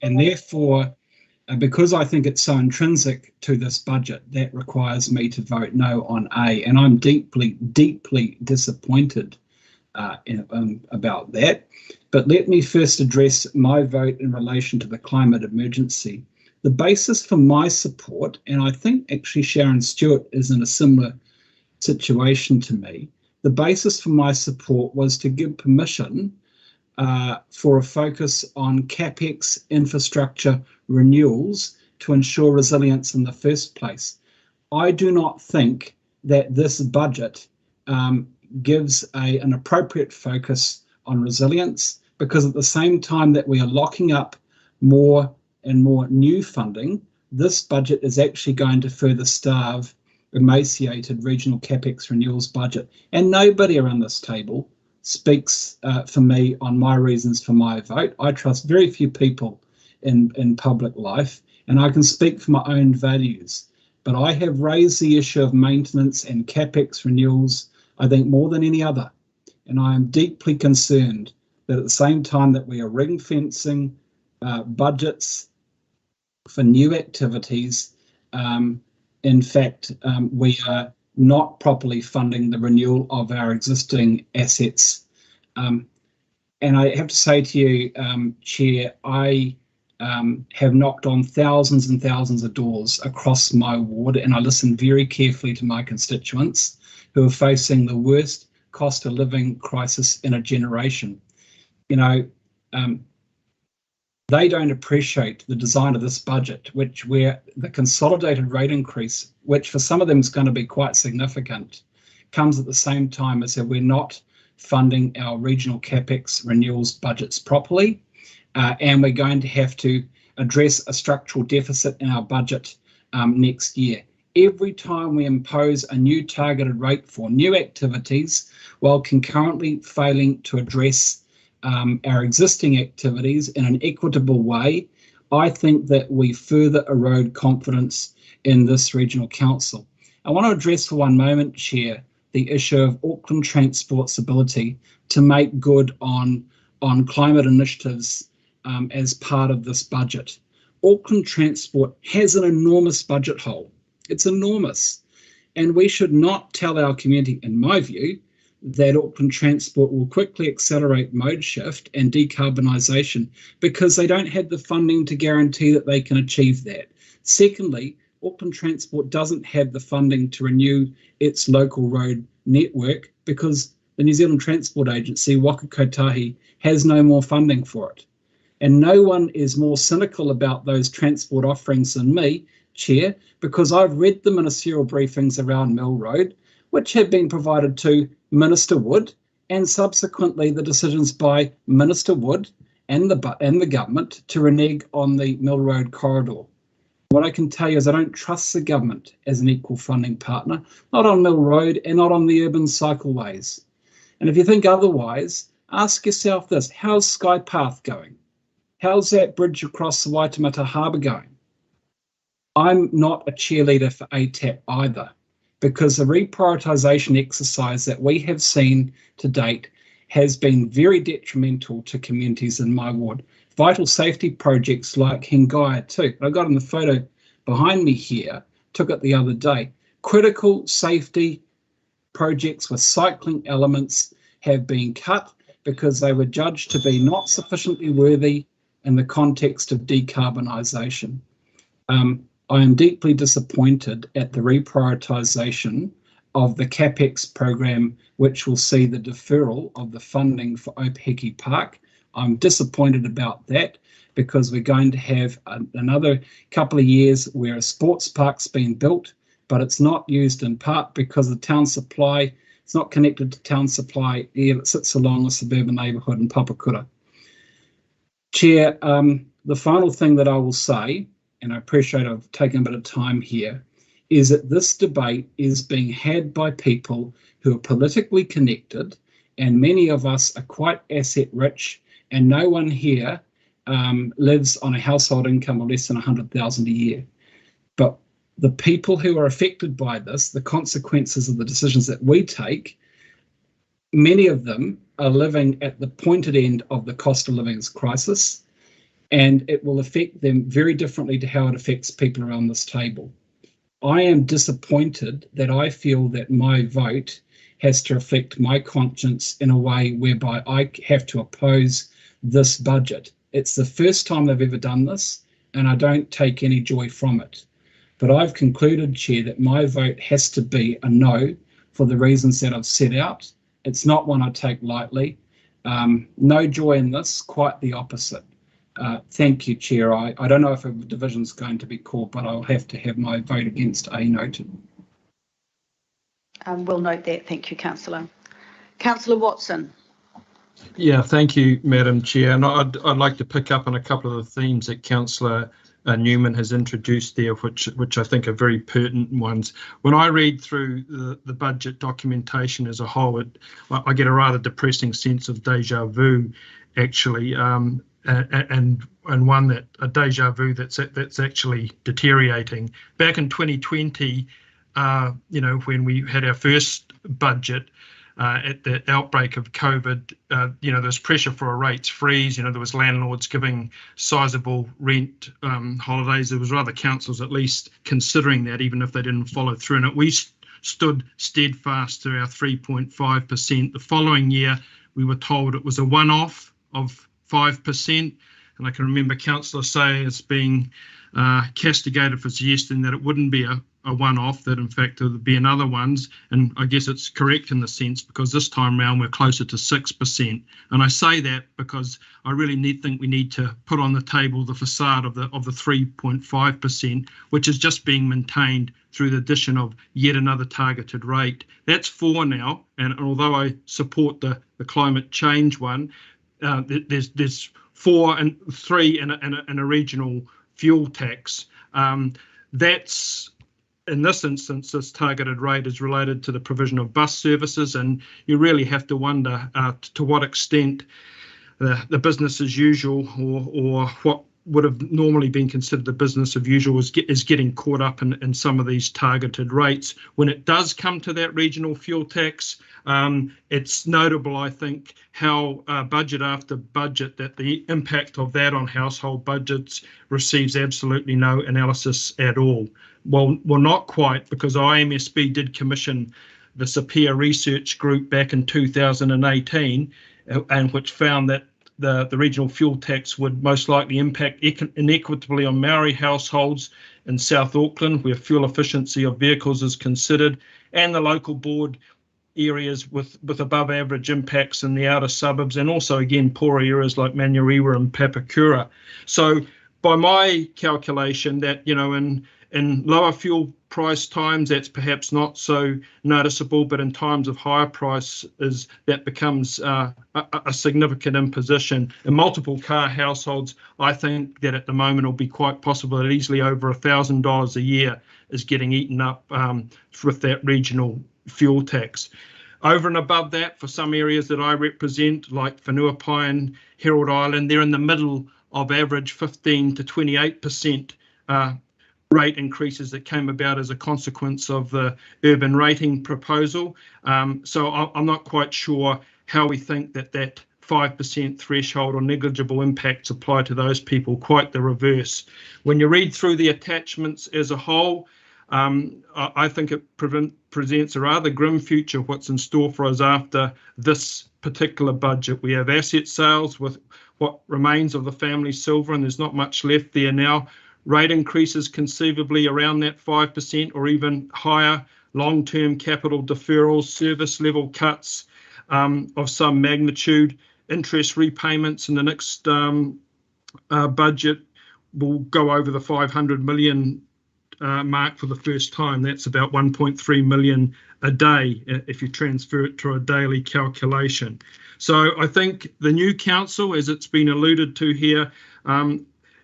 think it's so intrinsic to this budget, that requires me to vote no on A, and I'm deeply, deeply disappointed about that. But let me first address my vote in relation to the climate emergency. The basis for my support, and I think actually Sharon Stewart is in a similar situation to me, the basis for my support was to give permission for a focus on CapEx infrastructure renewals to ensure resilience in the first place. I do not think that this budget gives an appropriate focus on resilience, because at the same time that we are locking up more and more new funding, this budget is actually going to further starve emaciated regional CapEx renewals budget. And nobody around this table speaks for me on my reasons for my vote. I trust very few people in public life, and I can speak for my own values. But I have raised the issue of maintenance and CapEx renewals, I think, more than any other. And I am deeply concerned that at the same time that we are ring fencing budgets for new activities, in fact, we are not properly funding the renewal of our existing assets. And I have to say to you, Chair, I have knocked on thousands and thousands of doors across my ward, and I listen very carefully to my constituents who are facing the worst cost of living crisis in a generation. You know, they don't appreciate the design of this budget, where the consolidated rate increase, which for some of them is going to be quite significant, comes at the same time as that we're not funding our regional capex renewals budgets properly, and we're going to have to address a structural deficit in our budget next year. Every time we impose a new targeted rate for new activities while concurrently failing to address our existing activities in an equitable way, I think that we further erode confidence in this regional council. I want to address for one moment, Chair, the issue of Auckland Transport's ability to make good on climate initiatives as part of this budget. Auckland Transport has an enormous budget hole. It's enormous. And we should not tell our community, in my view, that Auckland Transport will quickly accelerate mode shift and decarbonisation because they don't have the funding to guarantee that they can achieve that. Secondly, Auckland Transport doesn't have the funding to renew its local road network because the New Zealand Transport Agency, Waka Kotahi, has no more funding for it. And no one is more cynical about those transport offerings than me, Chair, because I've read the ministerial briefings around Mill Road, which have been provided to Minister Wood, and subsequently the decisions by Minister Wood and the government to renege on the Mill Road corridor. What I can tell you is I don't trust the government as an equal funding partner, not on Mill Road and not on the urban cycleways. And if you think otherwise, ask yourself this: how's Skypath going? How's that bridge across the Waitemata Harbour going? I'm not a cheerleader for ATAP either, because the reprioritisation exercise that we have seen to date has been very detrimental to communities in my ward. Vital safety projects like Hengaia too. I got in the photo behind me here, took it the other day. Critical safety projects with cycling elements have been cut because they were judged to be not sufficiently worthy in the context of decarbonisation. I am deeply disappointed at the reprioritisation of the CAPEX program, which will see the deferral of the funding for Opeheki Park. I'm disappointed about that because we're going to have another couple of years where a sports park's been built, but it's not used in part because the town supply, it's not connected to town supply. It sits along a suburban neighbourhood in Papakura. Chair, the final thing that I will say, and I appreciate I've taken a bit of time here, is that this debate is being had by people who are politically connected, and many of us are quite asset rich, and no one here lives on a household income of less than 100,000 a year. But the people who are affected by this, the consequences of the decisions that we take, many of them are living at the pointed end of the cost of living crisis, and it will affect them very differently to how it affects people around this table. I am disappointed that I feel that my vote has to reflect my conscience in a way whereby I have to oppose this budget. It's the first time they've ever done this, and I don't take any joy from it. But I've concluded, Chair, that my vote has to be a no for the reasons that I've set out. It's not one I take lightly. No joy in this, quite the opposite. Thank you, Chair. I don't know if a division's going to be called, but I'll have to have my vote against A noted. We'll note that. Thank you, Councillor. Councillor Watson. Yeah, thank you, Madam Chair. And I'd like to pick up on a couple of the themes that Councillor Newman has introduced there, which I think are very pertinent ones. When I read through the budget documentation as a whole, I get a rather depressing sense of deja vu, actually, and one a deja vu that's actually deteriorating. Back in 2020, when we had our first budget, at the outbreak of COVID, there was pressure for a rates freeze. There was landlords giving sizable rent holidays. There was other councils at least considering that, even if they didn't follow through. And we stood steadfast to our 3.5%. The following year, we were told it was a one-off of 5%. And I can remember Councillor Say as being castigated for suggesting that it wouldn't be a a one-off, that in fact there'll be another ones, and I guess it's correct in the sense because this time round we're closer to 6%. And I say that because I really think we need to put on the table the facade of the 3.5%, which is just being maintained through the addition of yet another targeted rate. That's 4 now, and although I support the climate change one, there's 4 and 3 in a regional fuel tax. That's, in this instance, this targeted rate is related to the provision of bus services, and you really have to wonder to what extent the business as usual or what would have normally been considered the business of usual is getting caught up in some of these targeted rates. When it does come to that regional fuel tax, it's notable, I think, how budget after budget that the impact of that on household budgets receives absolutely no analysis at all. Well, not quite, because IMSB did commission the Sapir Research Group back in 2018, and which found that the regional fuel tax would most likely impact inequitably on Maori households in South Auckland, where fuel efficiency of vehicles is considered, and the local board areas with above average impacts in the outer suburbs, and also again poorer areas like Manurewa and Papakura. So by my calculation, that in lower fuel price times, that's perhaps not so noticeable, but in times of higher prices, that becomes a significant imposition. In multiple car households, I think that at the moment it'll be quite possible that easily over $1,000 a year is getting eaten up with that regional fuel tax. Over and above that, for some areas that I represent, like Whenuapai and Herald Island, they're in the middle of average 15 to 28% rate increases that came about as a consequence of the urban rating proposal. So I'm not quite sure how we think that 5% threshold or negligible impacts apply to those people, quite the reverse. When you read through the attachments as a whole, I think it presents a rather grim future of what's in store for us after this particular budget. We have asset sales with what remains of the family silver, and there's not much left there now. Rate increases conceivably around that 5% or even higher, long-term capital deferrals, service level cuts of some magnitude, interest repayments in the next budget will go over the 500 million mark for the first time. That's about 1.3 million a day if you transfer it to a daily calculation. So I think the new council, as it's been alluded to here,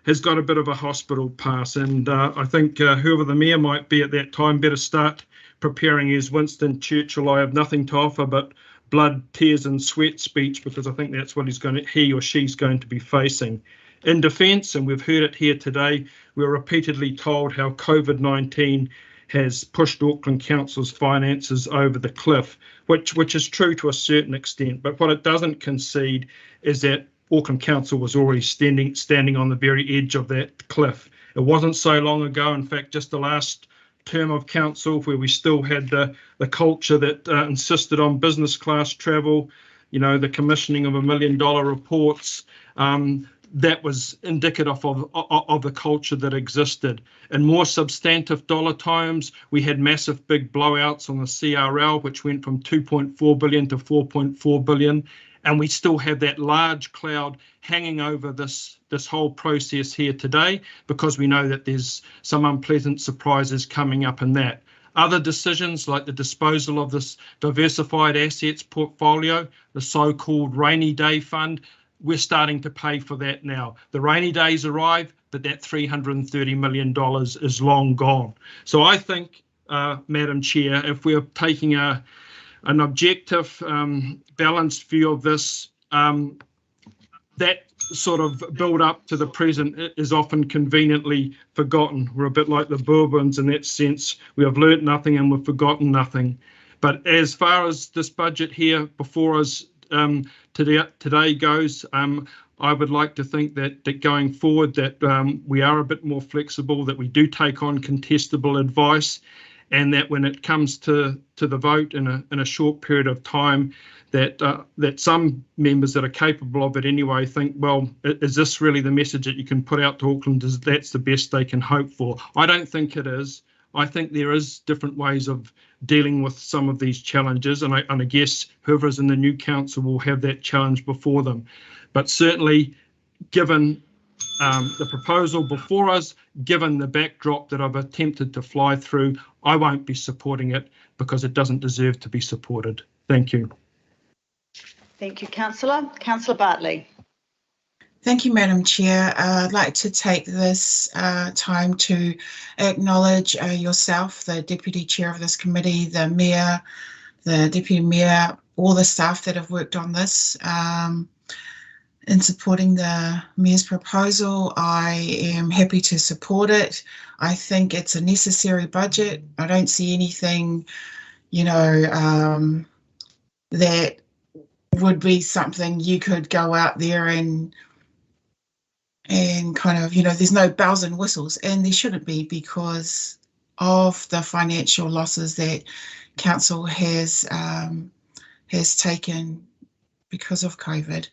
has got a bit of a hospital pass, and I think whoever the mayor might be at that time better start preparing his Winston Churchill "I have nothing to offer but blood, tears and sweat" speech, because I think that's what he or she's going to be facing. In defence, and we've heard it here today, we're repeatedly told how COVID-19 has pushed Auckland Council's finances over the cliff, which is true to a certain extent. But what it doesn't concede is that Auckland Council was already standing on the very edge of that cliff. It wasn't so long ago, in fact, just the last term of council, where we still had the culture that insisted on business class travel, the commissioning of $1 million reports. That was indicative of the culture that existed. In more substantive dollar terms, we had massive big blowouts on the CRL, which went from 2.4 billion to 4.4 billion. And we still have that large cloud hanging over this whole process here today, because we know that there's some unpleasant surprises coming up in that. Other decisions, like the disposal of this diversified assets portfolio, the so-called rainy day fund, we're starting to pay for that now. The rainy days arrive, but that $330 million is long gone. So I think, Madam Chair, if we're taking an objective, balanced view of this, that sort of build up to the present is often conveniently forgotten. We're a bit like the Bourbons in that sense. We have learnt nothing and we've forgotten nothing. But as far as this budget here before us today goes, I would like to think that going forward that we are a bit more flexible, that we do take on contestable advice, and that when it comes to the vote in a short period of time, that some members that are capable of it anyway think, well, is this really the message that you can put out to Auckland? That's the best they can hope for? I don't think it is. I think there is different ways of dealing with some of these challenges, and I guess whoever is in the new council will have that challenge before them. But certainly, given the proposal before us, given the backdrop that I've attempted to fly through, I won't be supporting it because it doesn't deserve to be supported. Thank you. Thank you, Councillor. Councillor Bartley. Thank you, Madam Chair. I'd like to take this time to acknowledge yourself, the Deputy Chair of this committee, the Mayor, the Deputy Mayor, all the staff that have worked on this. In supporting the Mayor's proposal, I am happy to support it. I think it's a necessary budget. I don't see anything, that would be something you could go out there and kind of, there's no bells and whistles, and there shouldn't be because of the financial losses that council has taken because of COVID.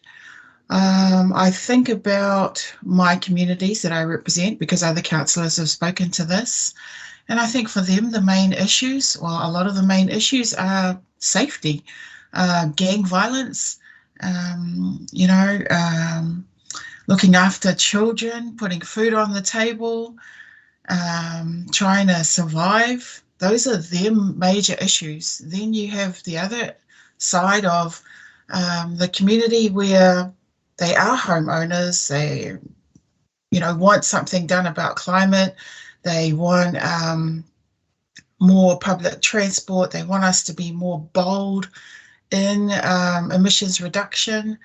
I think about my communities that I represent because other councillors have spoken to this, and I think for them the main issues, well, a lot of the main issues are safety, gang violence, looking after children, putting food on the table, trying to survive. Those are their major issues. Then you have the other side of the community where they are homeowners. They, want something done about climate. They want more public transport. They want us to be more bold in emissions reduction.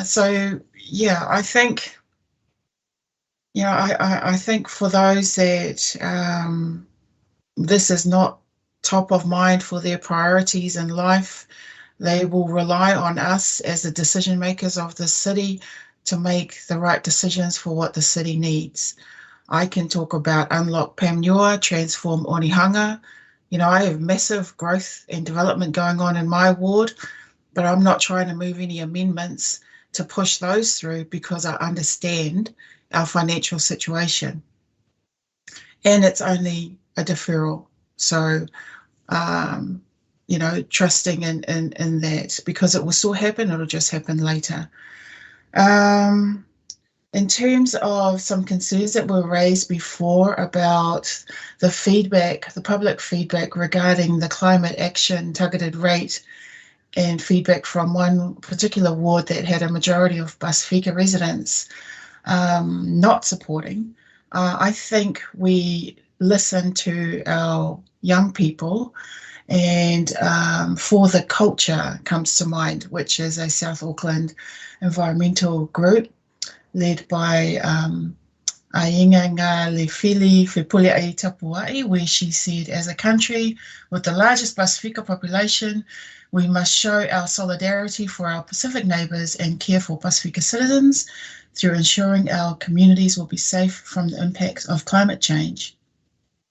So yeah, I think, I think for those that this is not top of mind for their priorities in life, they will rely on us as the decision makers of the city to make the right decisions for what the city needs. I can talk about unlock Pamniua, transform Onehunga. I have massive growth and development going on in my ward, but I'm not trying to move any amendments to push those through because I understand our financial situation. And it's only a deferral. So, trusting in that, because it will still happen, it'll just happen later. In terms of some concerns that were raised before about the public feedback regarding the climate action targeted rate, and feedback from one particular ward that had a majority of Pasifika residents not supporting, I think we listen to our young people, and For the Culture comes to mind, which is a South Auckland environmental group led by Ainga Ngā Lewhili Whepule Ai Tapuai, where she said, as a country with the largest Pasifika population, we must show our solidarity for our Pacific neighbours and care for Pasifika citizens through ensuring our communities will be safe from the impacts of climate change.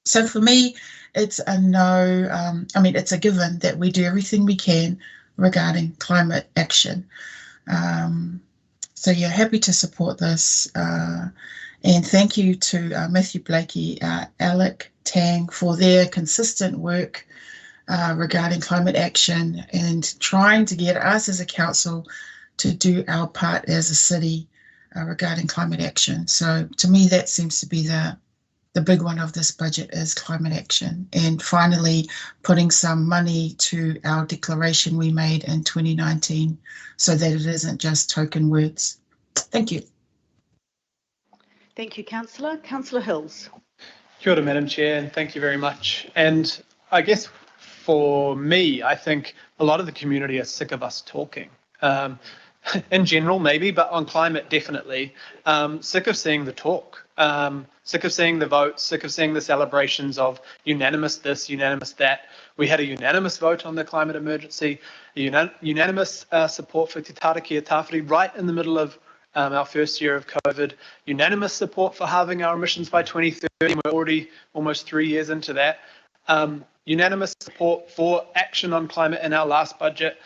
So for me, it's a no, it's a given that we do everything we can regarding climate action. So yeah, happy to support this. And thank you to Matthew Blakey, Alec, Tang for their consistent work regarding climate action and trying to get us as a council to do our part as a city regarding climate action. So to me, that seems to be the big one of this budget is climate action. And finally, putting some money to our declaration we made in 2019 so that it isn't just token words. Thank you. Thank you, Councillor. Councillor Hills. Kia ora, Madam Chair, and thank you very much. And I guess for me, I think a lot of the community are sick of us talking. In general, maybe, but on climate, definitely. Sick of seeing the talk, sick of seeing the votes, sick of seeing the celebrations of unanimous this, unanimous that. We had a unanimous vote on the climate emergency, unanimous support for Te Tārakia Tāwhiri right in the middle of our first year of COVID, unanimous support for halving our emissions by 2030. We're already almost 3 years into that. Unanimous support for action on climate in our last budget.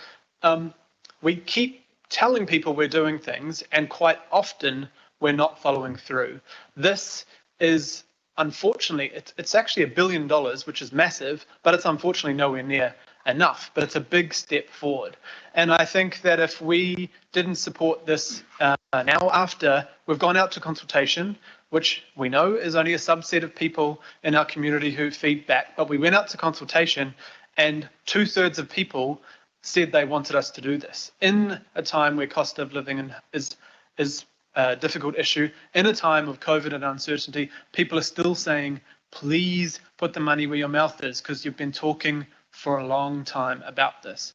We keep telling people we're doing things, and quite often we're not following through. This is unfortunately, it's actually $1 billion, which is massive, but it's unfortunately nowhere near enough. But it's a big step forward. And I think that if we didn't support this now, after we've gone out to consultation, which we know is only a subset of people in our community who feed back, but we went out to consultation and 2/3 of people said they wanted us to do this in a time where cost of living is a difficult issue. In a time of COVID and uncertainty, people are still saying, please put the money where your mouth is, because you've been talking for a long time about this.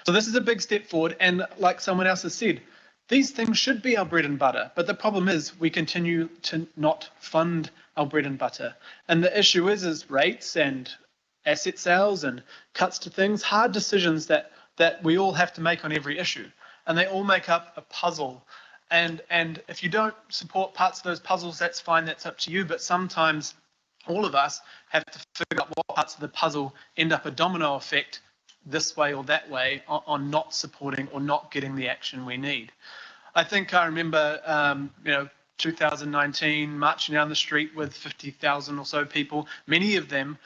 So this is a big step forward. And like someone else has said, these things should be our bread and butter. But the problem is we continue to not fund our bread and butter. And the issue is rates and asset sales and cuts to things, hard decisions that we all have to make on every issue. And they all make up a puzzle. And if you don't support parts of those puzzles, that's fine, that's up to you. But sometimes all of us have to figure out what parts of the puzzle end up a domino effect this way or that way on not supporting or not getting the action we need. I think I remember, 2019, marching down the street with 50,000 or so people, many of them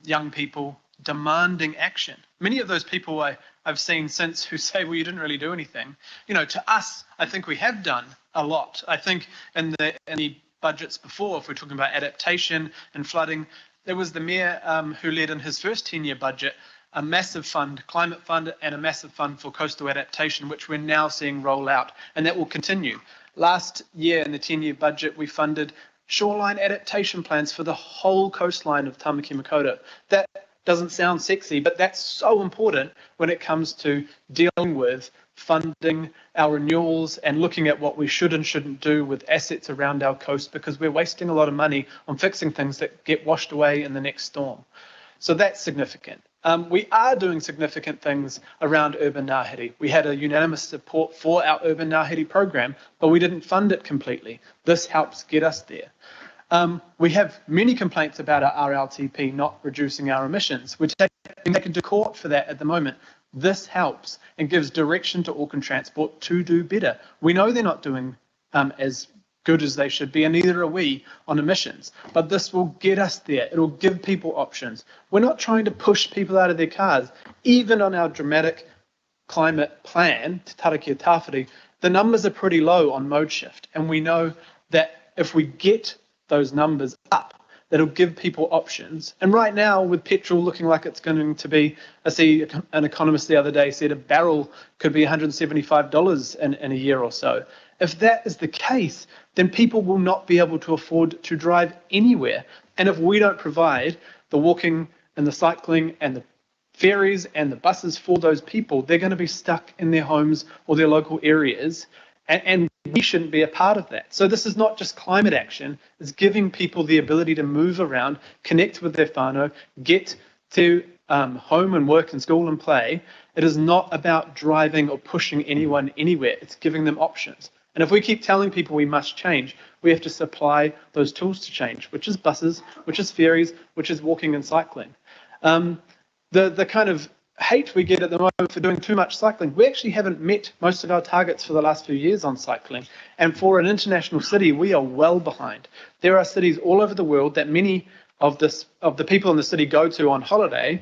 young people, demanding action. Many of those people I've seen since who say, well, you didn't really do anything. To us, I think we have done a lot. I think in the budgets before, if we're talking about adaptation and flooding, there was the mayor who led in his first 10-year budget a massive fund, climate fund, and a massive fund for coastal adaptation, which we're now seeing roll out, and that will continue. Last year in the 10-year budget, we funded shoreline adaptation plans for the whole coastline of Tamaki Makaurau. That doesn't sound sexy, but that's so important when it comes to dealing with funding our renewals and looking at what we should and shouldn't do with assets around our coast, because we're wasting a lot of money on fixing things that get washed away in the next storm. So that's significant. We are doing significant things around urban ngāhere. We had a unanimous support for our urban ngāhere program, but we didn't fund it completely. This helps get us there. We have many complaints about our RLTP not reducing our emissions. We're taken to court for that at the moment. This helps and gives direction to Auckland Transport to do better. We know they're not doing as good as they should be, and neither are we on emissions. But this will get us there. It'll give people options. We're not trying to push people out of their cars. Even on our dramatic climate plan, Te Tarakia Tāwhiri, the numbers are pretty low on mode shift. And we know that if we get those numbers up, that'll give people options. And right now, with petrol looking like it's going to be, I see an economist the other day said a barrel could be $175 in a year or so. If that is the case, then people will not be able to afford to drive anywhere. And if we don't provide the walking and the cycling and the ferries and the buses for those people, they're going to be stuck in their homes or their local areas. And we shouldn't be a part of that. So this is not just climate action, it's giving people the ability to move around, connect with their whānau, get to home and work and school and play. It is not about driving or pushing anyone anywhere. It's giving them options. And if we keep telling people we must change, we have to supply those tools to change, which is buses, which is ferries, which is walking and cycling. The kind of hate we get at the moment for doing too much cycling, we actually haven't met most of our targets for the last few years on cycling. And for an international city, we are well behind. There are cities all over the world that many of the people in the city go to on holiday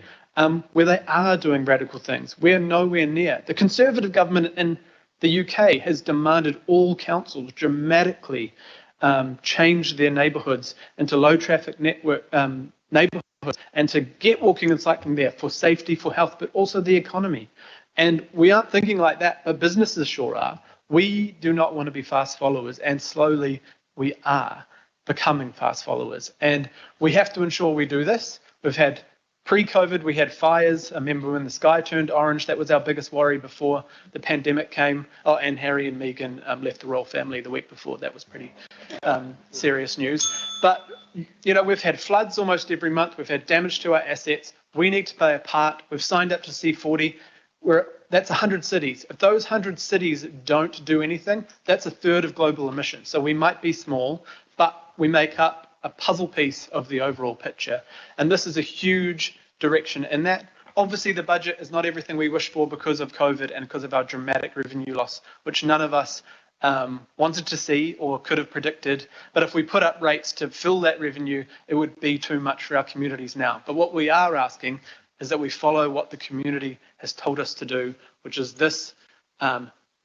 where they are doing radical things. We're nowhere near. The Conservative government in the UK has demanded all councils dramatically change their neighbourhoods into low traffic network neighbourhoods, and to get walking and cycling there for safety, for health, but also the economy. And we aren't thinking like that, but businesses sure are. We do not want to be fast followers, and slowly we are becoming fast followers. And we have to ensure we do this. We've had pre-COVID, we had fires. I remember when the sky turned orange, that was our biggest worry before the pandemic came. Oh, and Harry and Meghan left the royal family the week before. That was pretty serious news. But, you know, we've had floods almost every month. We've had damage to our assets. We need to play a part. We've signed up to C40. That's 100 cities. If those 100 cities don't do anything, that's a third of global emissions. So we might be small, but we make up a puzzle piece of the overall picture. And this is a huge direction in that. Obviously, the budget is not everything we wish for because of COVID and because of our dramatic revenue loss, which none of us wanted to see or could have predicted. But if we put up rates to fill that revenue, it would be too much for our communities now. But what we are asking is that we follow what the community has told us to do, which is this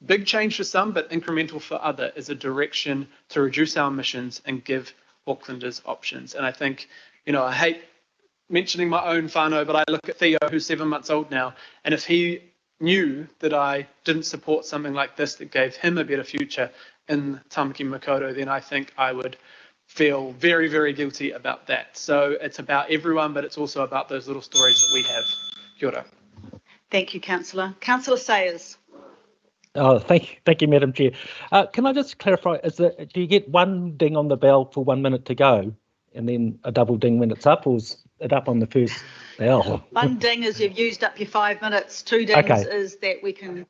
big change for some, but incremental for other, is a direction to reduce our emissions and give Aucklanders options. And I think, you know, I hate mentioning my own whānau, but I look at Theo, who's 7 months old now, and if he knew that I didn't support something like this that gave him a better future in Tamaki Makaurau, then I think I would feel very, very guilty about that. So it's about everyone, but it's also about those little stories that we have. Kia ora. Thank you, Councillor. Councillor Sayers. Oh, thank you, Madam Chair. Can I just clarify, do you get one ding on the bell for 1 minute to go and then a double ding when it's up, or is it up on the first bell? One ding is you've used up your 5 minutes. 2 dings is that we can...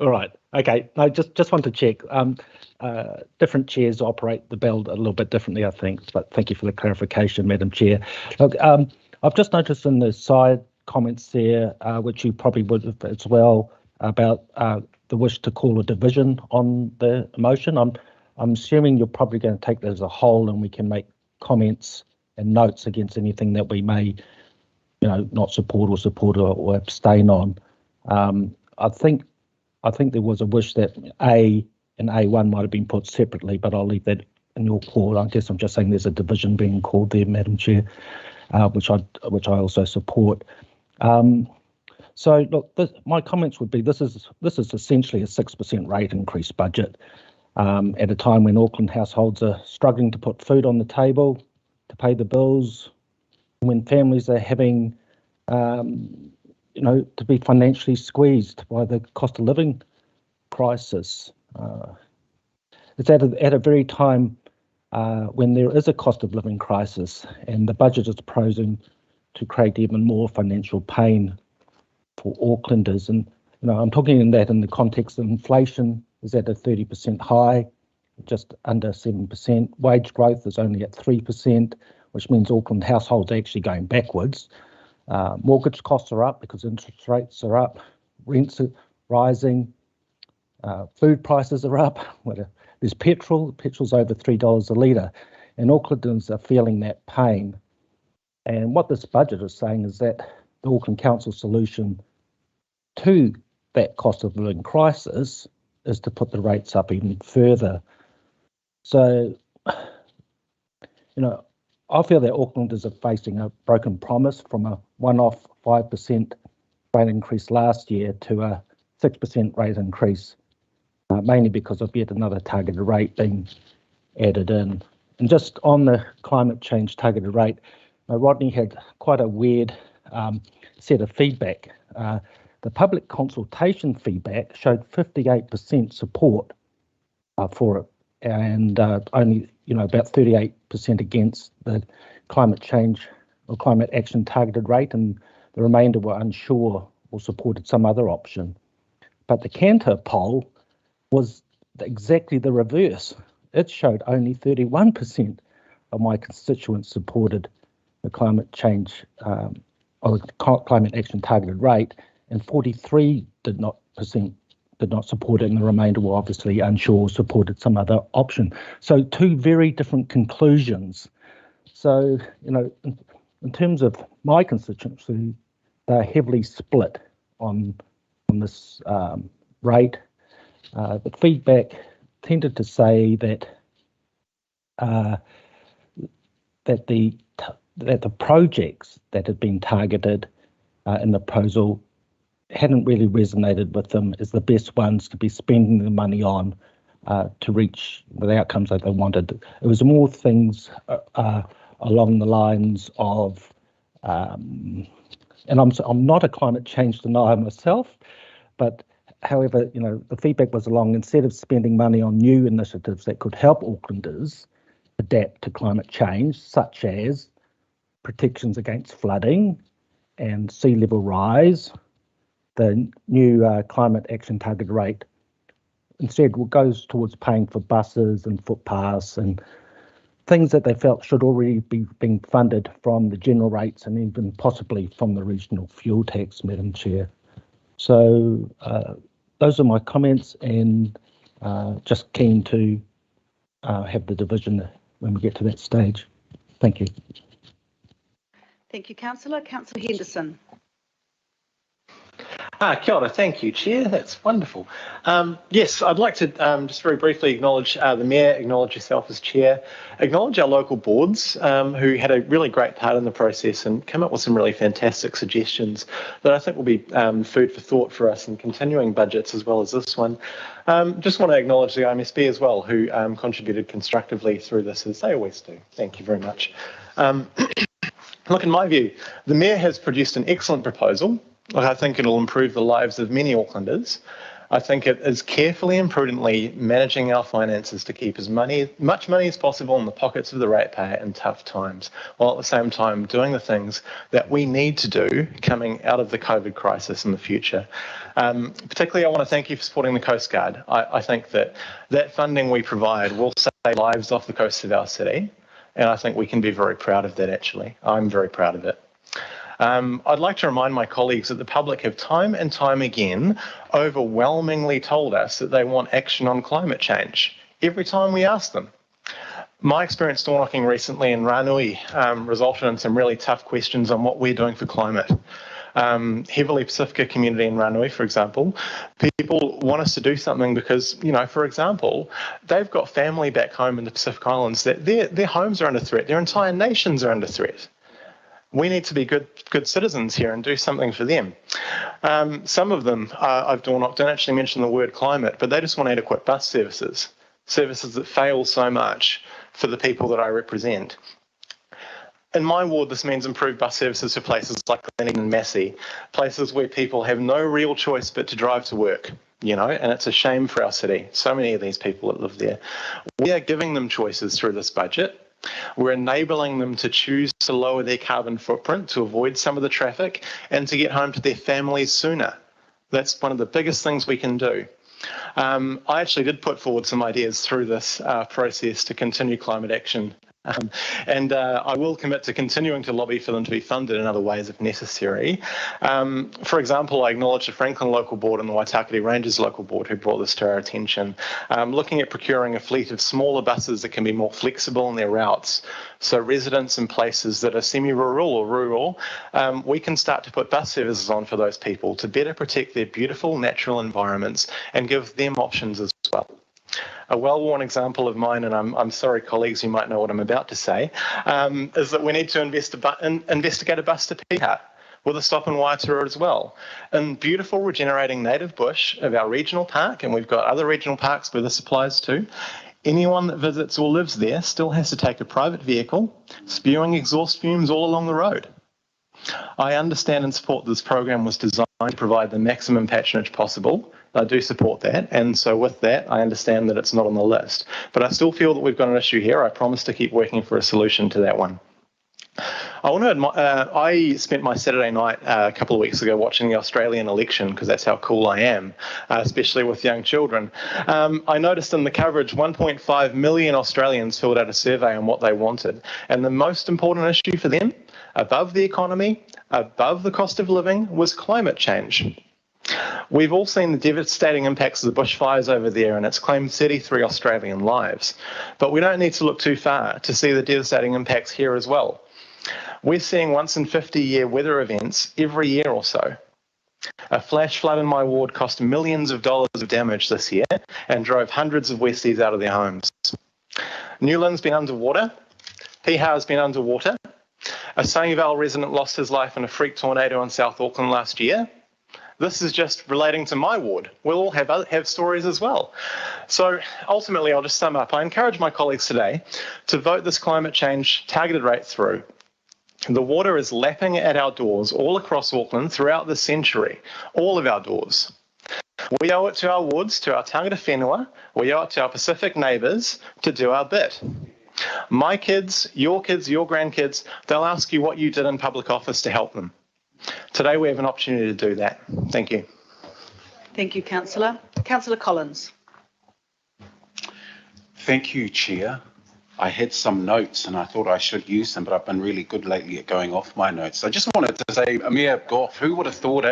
All right. Okay. No, just want to check. Different chairs operate the bell a little bit differently, I think. But thank you for the clarification, Madam Chair. Look, I've just noticed in the side comments there, which you probably would have as well, about the wish to call a division on the motion. I'm assuming you're probably going to take that as a whole, and we can make comments and notes against anything that we may, you know, not support or abstain on. I think there was a wish that A and A1 might have been put separately, but I'll leave that in your call. I guess I'm just saying there's a division being called there, Madam Chair, which I also support. So look, my comments would be this is essentially a 6% rate increase budget at a time when Auckland households are struggling to put food on the table, to pay the bills, when families are having to be financially squeezed by the cost of living crisis. It's at a very time when there is a cost of living crisis, and the budget is proposing to create even more financial pain for Aucklanders. And I'm talking in the context of inflation is at a 30% high, just under 7%. Wage growth is only at 3%, which means Auckland households are actually going backwards. Mortgage costs are up because interest rates are up, rents are rising, food prices are up. There's petrol's over $3 a litre, and Aucklanders are feeling that pain. And what this budget is saying is that the Auckland Council solution to that cost of living crisis is to put the rates up even further. So, I feel that Aucklanders are facing a broken promise from a one-off 5% rate increase last year to a 6% rate increase, mainly because of yet another targeted rate being added in. And just on the climate change targeted rate, Rodney had quite a weird set of feedback. The public consultation feedback showed 58% support for it, and only about 38% against the climate change or climate action targeted rate, and the remainder were unsure or supported some other option. But the Cantor poll was exactly the reverse. It showed only 31% of my constituents supported the climate change or the climate action targeted rate, and 43% did not support it, and the remainder were obviously unsure, supported some other option. So two very different conclusions. So, in terms of my constituency, they're heavily split on this rate. The feedback tended to say that the projects that had been targeted in the proposal hadn't really resonated with them as the best ones to be spending the money on to reach the outcomes that they wanted. It was more things along the lines of, and I'm not a climate change denier myself, but however, the feedback was along, instead of spending money on new initiatives that could help Aucklanders adapt to climate change, such as protections against flooding and sea level rise, the new climate action target rate instead goes towards paying for buses and footpaths and things that they felt should already be being funded from the general rates and even possibly from the regional fuel tax, Madam Chair. So those are my comments, and just keen to have the division when we get to that stage. Thank you. Thank you, Councillor. Councillor Henderson. Kia ora, thank you, Chair. That's wonderful. Yes, I'd like to just very briefly acknowledge the Mayor, acknowledge yourself as Chair, acknowledge our local boards who had a really great part in the process and come up with some really fantastic suggestions that I think will be food for thought for us in continuing budgets as well as this one. Just want to acknowledge the IMSB as well, who contributed constructively through this, as they always do. Thank you very much. Look, in my view, the Mayor has produced an excellent proposal. Look, I think it'll improve the lives of many Aucklanders. I think it is carefully and prudently managing our finances to keep as much money as possible in the pockets of the ratepayer in tough times, while at the same time doing the things that we need to do coming out of the COVID crisis in the future. Particularly, I want to thank you for supporting the Coast Guard. I think that funding we provide will save lives off the coast of our city, and I think we can be very proud of that, actually. I'm very proud of it. I'd like to remind my colleagues that the public have time and time again overwhelmingly told us that they want action on climate change every time we ask them. My experience door knocking recently in Ranui resulted in some really tough questions on what we're doing for climate. Heavily Pacifica community in Ranui, for example, people want us to do something because, you know, for example, they've got family back home in the Pacific Islands that their homes are under threat, their entire nations are under threat. We need to be good citizens here and do something for them. Some of them I've door knocked don't actually mention the word climate, but they just want adequate bus services that fail so much for the people that I represent. In my ward, this means improved bus services for places like Gleneagles and Massey, places where people have no real choice but to drive to work, you know, and it's a shame for our city. So many of these people that live there. We are giving them choices through this budget. We're enabling them to choose to lower their carbon footprint, to avoid some of the traffic, and to get home to their families sooner. That's one of the biggest things we can do. I actually did put forward some ideas through this process to continue climate action. And I will commit to continuing to lobby for them to be funded in other ways if necessary. For example, I acknowledge the Franklin Local Board and the Waitakere Rangers Local Board who brought this to our attention, looking at procuring a fleet of smaller buses that can be more flexible in their routes. So residents in places that are semi-rural or rural, we can start to put bus services on for those people to better protect their beautiful natural environments and give them options as well. A well-worn example of mine, and I'm sorry, colleagues, you might know what I'm about to say, is that we need to investigate a bus to Piha with a stop in Waiatura as well. In beautiful regenerating native bush of our regional park, and we've got other regional parks where this applies to, anyone that visits or lives there still has to take a private vehicle, spewing exhaust fumes all along the road. I understand and support this program was designed to provide the maximum patronage possible. I do support that, and so with that, I understand that it's not on the list. But I still feel that we've got an issue here. I promise to keep working for a solution to that one. I spent my Saturday night a couple of weeks ago watching the Australian election because that's how cool I am, especially with young children. I noticed in the coverage 1.5 million Australians filled out a survey on what they wanted, and the most important issue for them, above the economy, above the cost of living, was climate change. We've all seen the devastating impacts of the bushfires over there, and it's claimed 33 Australian lives. But we don't need to look too far to see the devastating impacts here as well. We're seeing once in 50-year weather events every year or so. A flash flood in my ward cost millions of dollars of damage this year and drove hundreds of Westies out of their homes. Newland's been underwater. Piha's been underwater. A Sunnyvale resident lost his life in a freak tornado in South Auckland last year. This is just relating to my ward. We'll all have stories as well. So ultimately, I'll just sum up. I encourage my colleagues today to vote this climate change targeted rate through. The water is lapping at our doors all across Auckland throughout the century, all of our doors. We owe it to our woods, to our tangata whenua, we owe it to our Pacific neighbours to do our bit. My kids, your grandkids, they'll ask you what you did in public office to help them. Today we have an opportunity to do that. Thank you. Thank you, Councillor. Councillor Collins. Thank you, Chair. I had some notes and I thought I should use them, but I've been really good lately at going off my notes. I just wanted to say, Mayor Goff, who would have thought,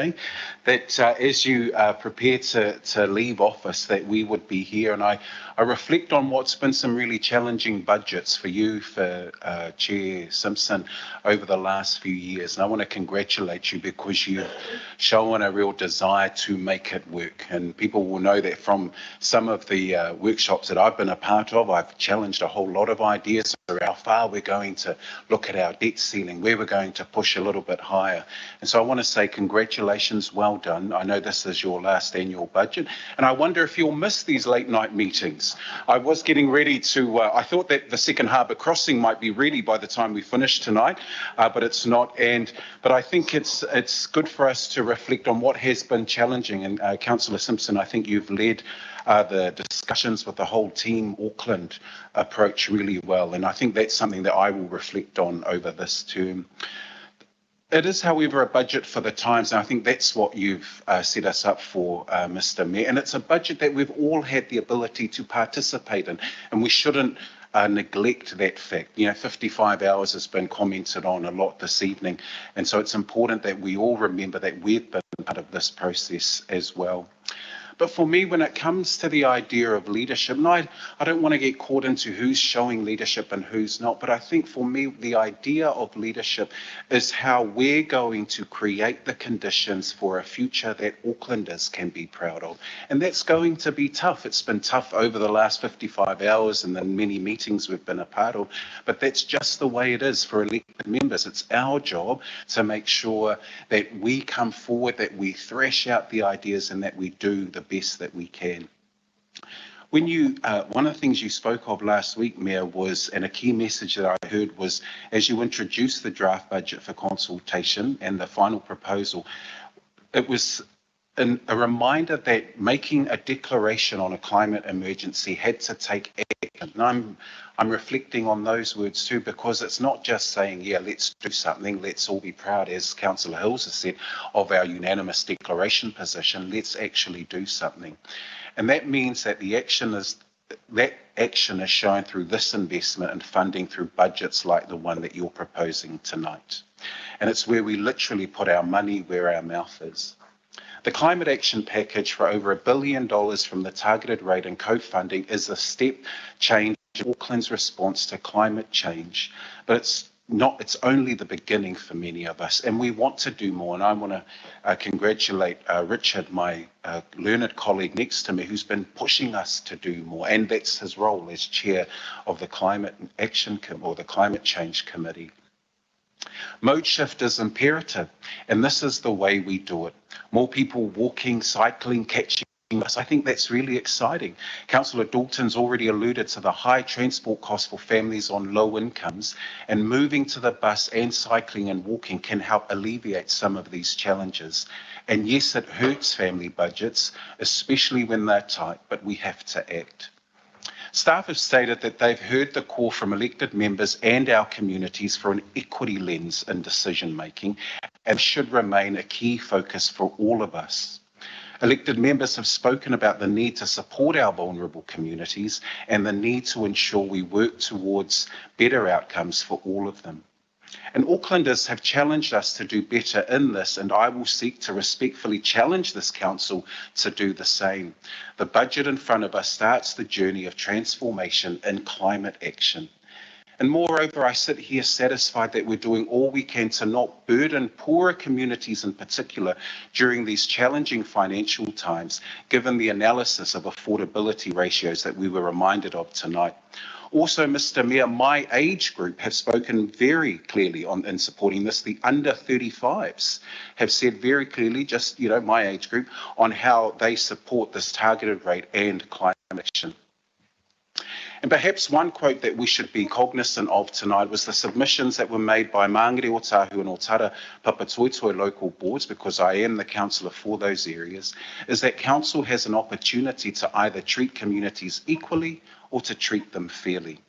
that as you prepare to leave office, that we would be here. And I reflect on what's been some really challenging budgets for you, for Chair Simpson, over the last few years. And I want to congratulate you because you've shown a real desire to make it work. And people will know that from some of the workshops that I've been a part of, I've challenged a whole lot of ideas for how far we're going to look at our debt ceiling, where we're going to push a little bit higher. And so I want to say congratulations, well done. I know this is your last annual budget, and I wonder if you'll miss these late night meetings. I was getting ready to, I thought that the second harbour crossing might be ready by the time we finish tonight, but it's not. But I think it's good for us to reflect on what has been challenging. And Councillor Simpson, I think you've led the discussions with the whole team Auckland approach really well, and I think that's something that I will reflect on over this term. It is, however, a budget for the times, and I think that's what you've set us up for, Mr. Mayor, and it's a budget that we've all had the ability to participate in, and we shouldn't neglect that fact. 55 hours has been commented on a lot this evening, and so it's important that we all remember that we've been part of this process as well. But for me, when it comes to the idea of leadership, and I don't want to get caught into who's showing leadership and who's not, but I think for me, the idea of leadership is how we're going to create the conditions for a future that Aucklanders can be proud of. And that's going to be tough. It's been tough over the last 55 hours and the many meetings we've been a part of, but that's just the way it is for elected members. It's our job to make sure that we come forward, that we thrash out the ideas, and that we do the best that we can. When you, one of the things you spoke of last week, Mayor, was, and a key message that I heard was, as you introduced the draft budget for consultation and the final proposal, it was a reminder that making a declaration on a climate emergency had to take action. And I'm reflecting on those words too, because it's not just saying, yeah, let's do something, let's all be proud, as Councillor Hills has said, of our unanimous declaration position. Let's actually do something. And that means that that action is shown through this investment and funding through budgets like the one that you're proposing tonight. And it's where we literally put our money where our mouth is. The climate action package for over $1 billion from the targeted rate and co-funding is a step change in Auckland's response to climate change, but it's only the beginning for many of us, and we want to do more. And I want to congratulate Richard, my learned colleague next to me, who's been pushing us to do more, and that's his role as chair of the Climate Action or the Climate Change Committee. Mode shift is imperative, and this is the way we do it. More people walking, cycling, catching us. I think that's really exciting. Councillor Dalton's already alluded to the high transport costs for families on low incomes, and moving to the bus and cycling and walking can help alleviate some of these challenges. And yes, it hurts family budgets, especially when they're tight, but we have to act. Staff have stated that they've heard the call from elected members and our communities for an equity lens in decision making, and should remain a key focus for all of us. Elected members have spoken about the need to support our vulnerable communities and the need to ensure we work towards better outcomes for all of them. And Aucklanders have challenged us to do better in this, and I will seek to respectfully challenge this council to do the same. The budget in front of us starts the journey of transformation in climate action. And moreover, I sit here satisfied that we're doing all we can to not burden poorer communities in particular during these challenging financial times, given the analysis of affordability ratios that we were reminded of tonight. Also, Mr. Mayor, my age group have spoken very clearly in supporting this. The under 35s have said very clearly, just, my age group, on how they support this targeted rate and climate action. And perhaps one quote that we should be cognizant of tonight was the submissions that were made by Māngere Otahu and Otara Papatoetoe local boards, because I am the councillor for those areas, is that council has an opportunity to either treat communities equally or to treat them fairly.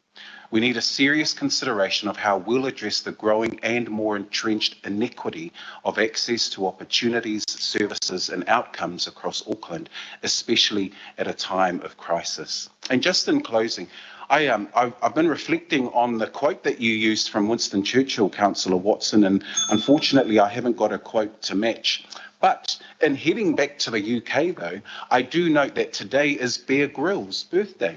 We need a serious consideration of how we'll address the growing and more entrenched inequity of access to opportunities, services and outcomes across Auckland, especially at a time of crisis. And just in closing, I've been reflecting on the quote that you used from Winston Churchill, Councillor Watson, and unfortunately I haven't got a quote to match. But in heading back to the UK though, I do note that today is Bear Grylls' birthday,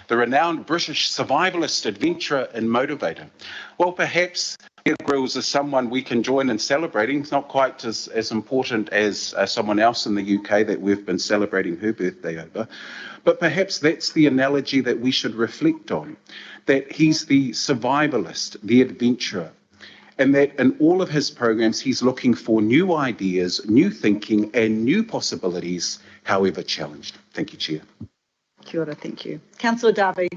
the renowned British survivalist, adventurer and motivator. Well, perhaps Bear Grylls is someone we can join in celebrating. It's not quite as important as someone else in the UK that we've been celebrating her birthday over. But perhaps that's the analogy that we should reflect on, that he's the survivalist, the adventurer, and that in all of his programs, he's looking for new ideas, new thinking and new possibilities, however challenged. Thank you, Chair. Kia ora, thank you. Councillor Darby.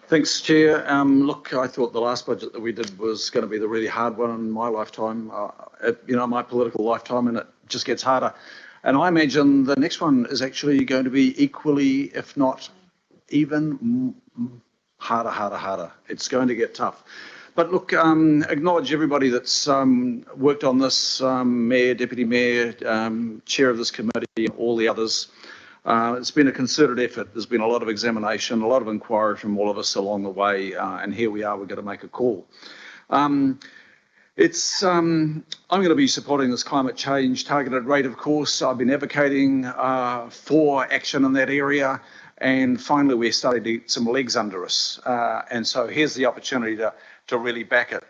Thanks, Chair. Look, I thought the last budget that we did was going to be the really hard one in my lifetime, my political lifetime, and it just gets harder. And I imagine the next one is actually going to be equally, if not even harder. It's going to get tough. But look, acknowledge everybody that's worked on this, Mayor, Deputy Mayor, Chair of this committee, all the others. It's been a concerted effort. There's been a lot of examination, a lot of inquiry from all of us along the way, and here we are, we're going to make a call. I'm going to be supporting this climate change targeted rate, of course. I've been advocating for action in that area, and finally we're starting to get some legs under us. And so here's the opportunity to really back it.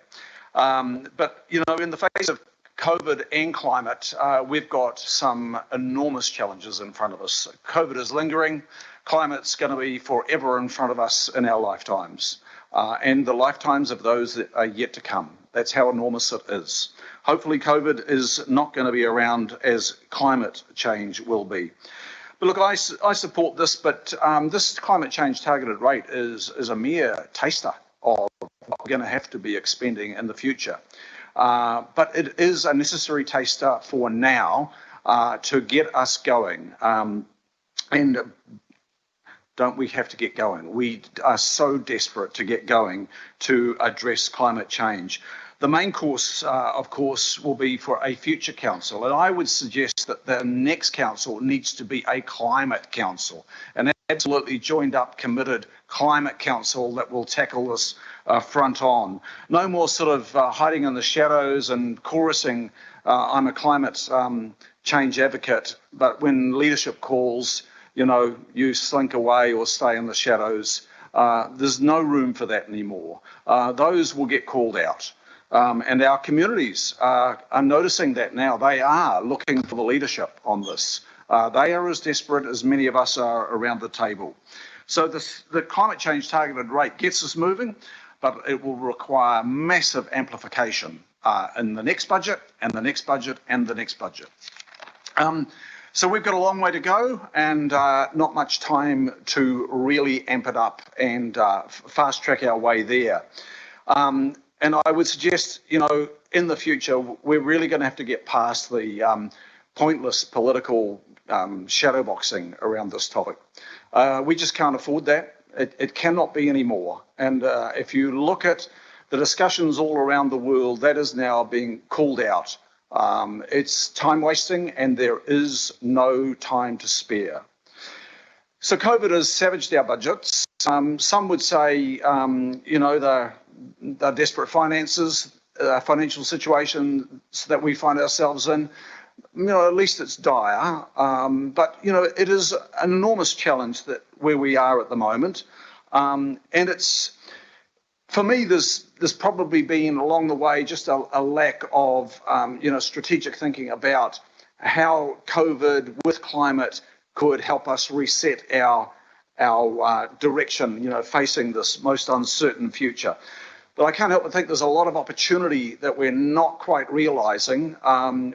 But, in the face of COVID and climate, we've got some enormous challenges in front of us. COVID is lingering. Climate's going to be forever in front of us in our lifetimes, and the lifetimes of those that are yet to come. That's how enormous it is. Hopefully COVID is not going to be around as climate change will be. But look, I support this, but this climate change targeted rate is a mere taster of what we're going to have to be expending in the future. But it is a necessary taster for now to get us going. And don't we have to get going? We are so desperate to get going to address climate change. The main course, of course, will be for a future council, and I would suggest that the next council needs to be a climate council, an absolutely joined up, committed climate council that will tackle this front on. No more sort of hiding in the shadows and chorusing, I'm a climate change advocate, but when leadership calls, you slink away or stay in the shadows. There's no room for that anymore. Those will get called out. And our communities are noticing that now. They are looking for the leadership on this. They are as desperate as many of us are around the table. So the climate change targeted rate gets us moving, but it will require massive amplification in the next budget and the next budget and the next budget. So we've got a long way to go and not much time to really amp it up and fast track our way there. And I would suggest, in the future, we're really going to have to get past the pointless political shadowboxing around this topic. We just can't afford that. It cannot be anymore. And if you look at the discussions all around the world, that is now being called out. It's time wasting and there is no time to spare. So COVID has savaged our budgets. Some would say, the desperate finances, financial situation that we find ourselves in, at least it's dire. But, it is an enormous challenge where we are at the moment. And it's, for me, there's probably been along the way just a lack of, strategic thinking about how COVID with climate could help us reset our direction, facing this most uncertain future. But I can't help but think there's a lot of opportunity that we're not quite realising.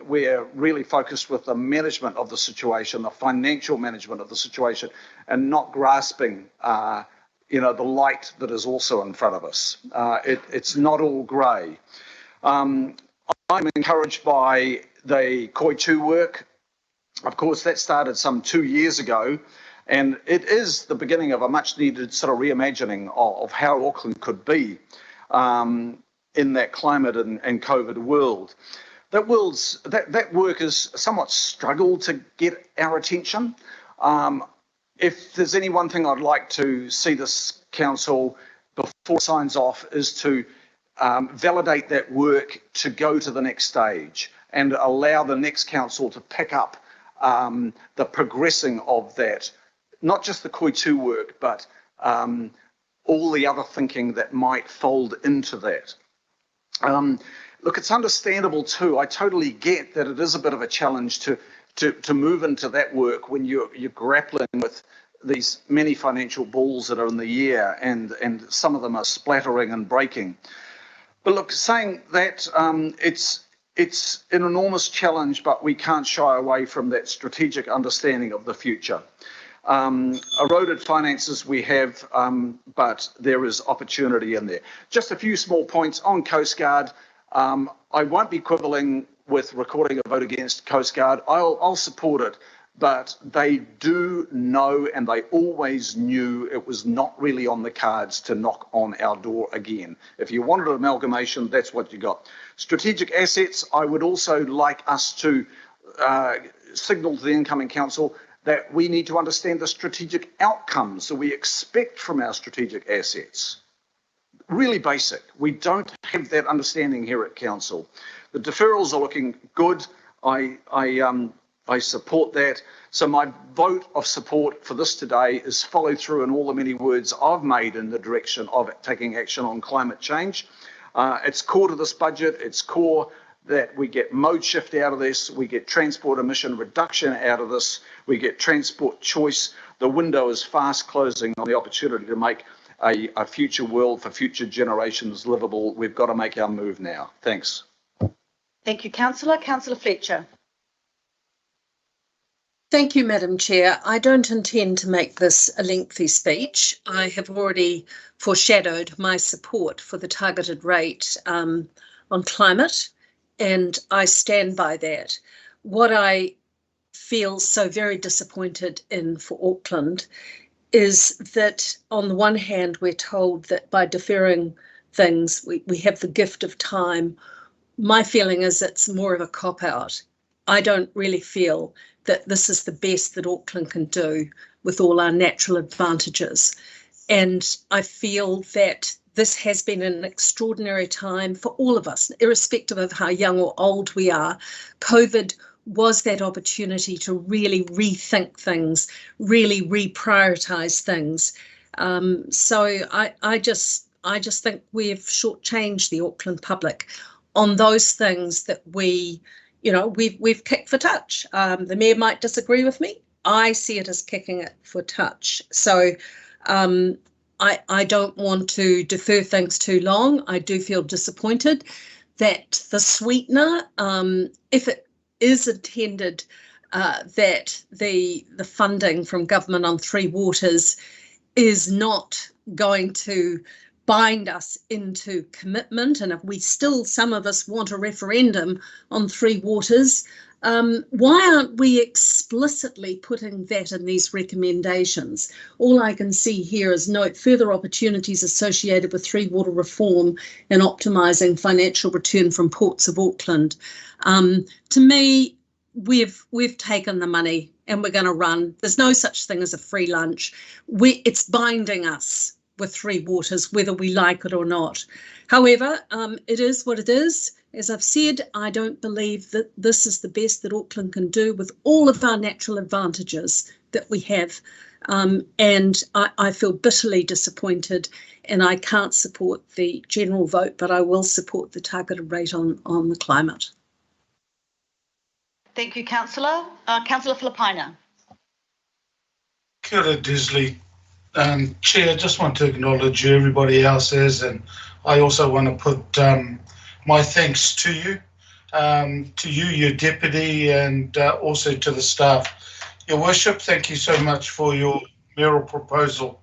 We're really focused with the management of the situation, the financial management of the situation, and not grasping, the light that is also in front of us. It's not all grey. I'm encouraged by the Koi 2 work. Of course, that started some 2 years ago. And it is the beginning of a much needed sort of reimagining of how Auckland could be in that climate and COVID world. That work has somewhat struggled to get our attention. If there's any one thing I'd like to see this council before it signs off is to validate that work to go to the next stage and allow the next council to pick up the progressing of that, not just the Koitu work, but all the other thinking that might fold into that. Look, it's understandable too. I totally get that it is a bit of a challenge to move into that work when you're grappling with these many financial balls that are in the air and some of them are splattering and breaking. But look, saying that, it's an enormous challenge, but we can't shy away from that strategic understanding of the future. Eroded finances we have, but there is opportunity in there. Just a few small points on Coast Guard. I won't be quibbling with recording a vote against Coast Guard. I'll support it, but they do know, and they always knew it was not really on the cards to knock on our door again. If you wanted an amalgamation, that's what you got. Strategic assets, I would also like us to signal to the incoming council that we need to understand the strategic outcomes that we expect from our strategic assets. Really basic. We don't have that understanding here at council. The deferrals are looking good. I support that. So my vote of support for this today is follow through in all the many words I've made in the direction of taking action on climate change. It's core to this budget. It's core that we get mode shift out of this. We get transport emission reduction out of this. We get transport choice. The window is fast closing on the opportunity to make a future world for future generations livable. We've got to make our move now. Thanks. Thank you, Councillor. Councillor Fletcher. Thank you, Madam Chair. I don't intend to make this a lengthy speech. I have already foreshadowed my support for the targeted rate on climate, and I stand by that. What I feel so very disappointed in for Auckland is that on the one hand, we're told that by deferring things, we have the gift of time. My feeling is it's more of a cop-out. I don't really feel that this is the best that Auckland can do with all our natural advantages. And I feel that this has been an extraordinary time for all of us, irrespective of how young or old we are. COVID was that opportunity to really rethink things, really reprioritise things. So I just think we've shortchanged the Auckland public on those things that we've kicked for touch. The Mayor might disagree with me. I see it as kicking it for touch. So I don't want to defer things too long. I do feel disappointed that the sweetener, if it is intended that the funding from government on Three Waters is not going to bind us into commitment, and if we still, some of us want a referendum on Three Waters, why aren't we explicitly putting that in these recommendations? All I can see here is note further opportunities associated with Three Water reform and optimising financial return from Ports of Auckland. To me, we've taken the money and we're going to run. There's no such thing as a free lunch. It's binding us with Three Waters, whether we like it or not. However, it is what it is. As I've said, I don't believe that this is the best that Auckland can do with all of our natural advantages that we have. And I feel bitterly disappointed, and I can't support the general vote, but I will support the targeted rate on the climate. Thank you, Councillor. Councillor Filipaina. Kia ora, Disley. Chair, I just want to acknowledge you, everybody else is, and I also want to put my thanks to you, your deputy, and also to the staff. Your Worship, thank you so much for your mayoral proposal.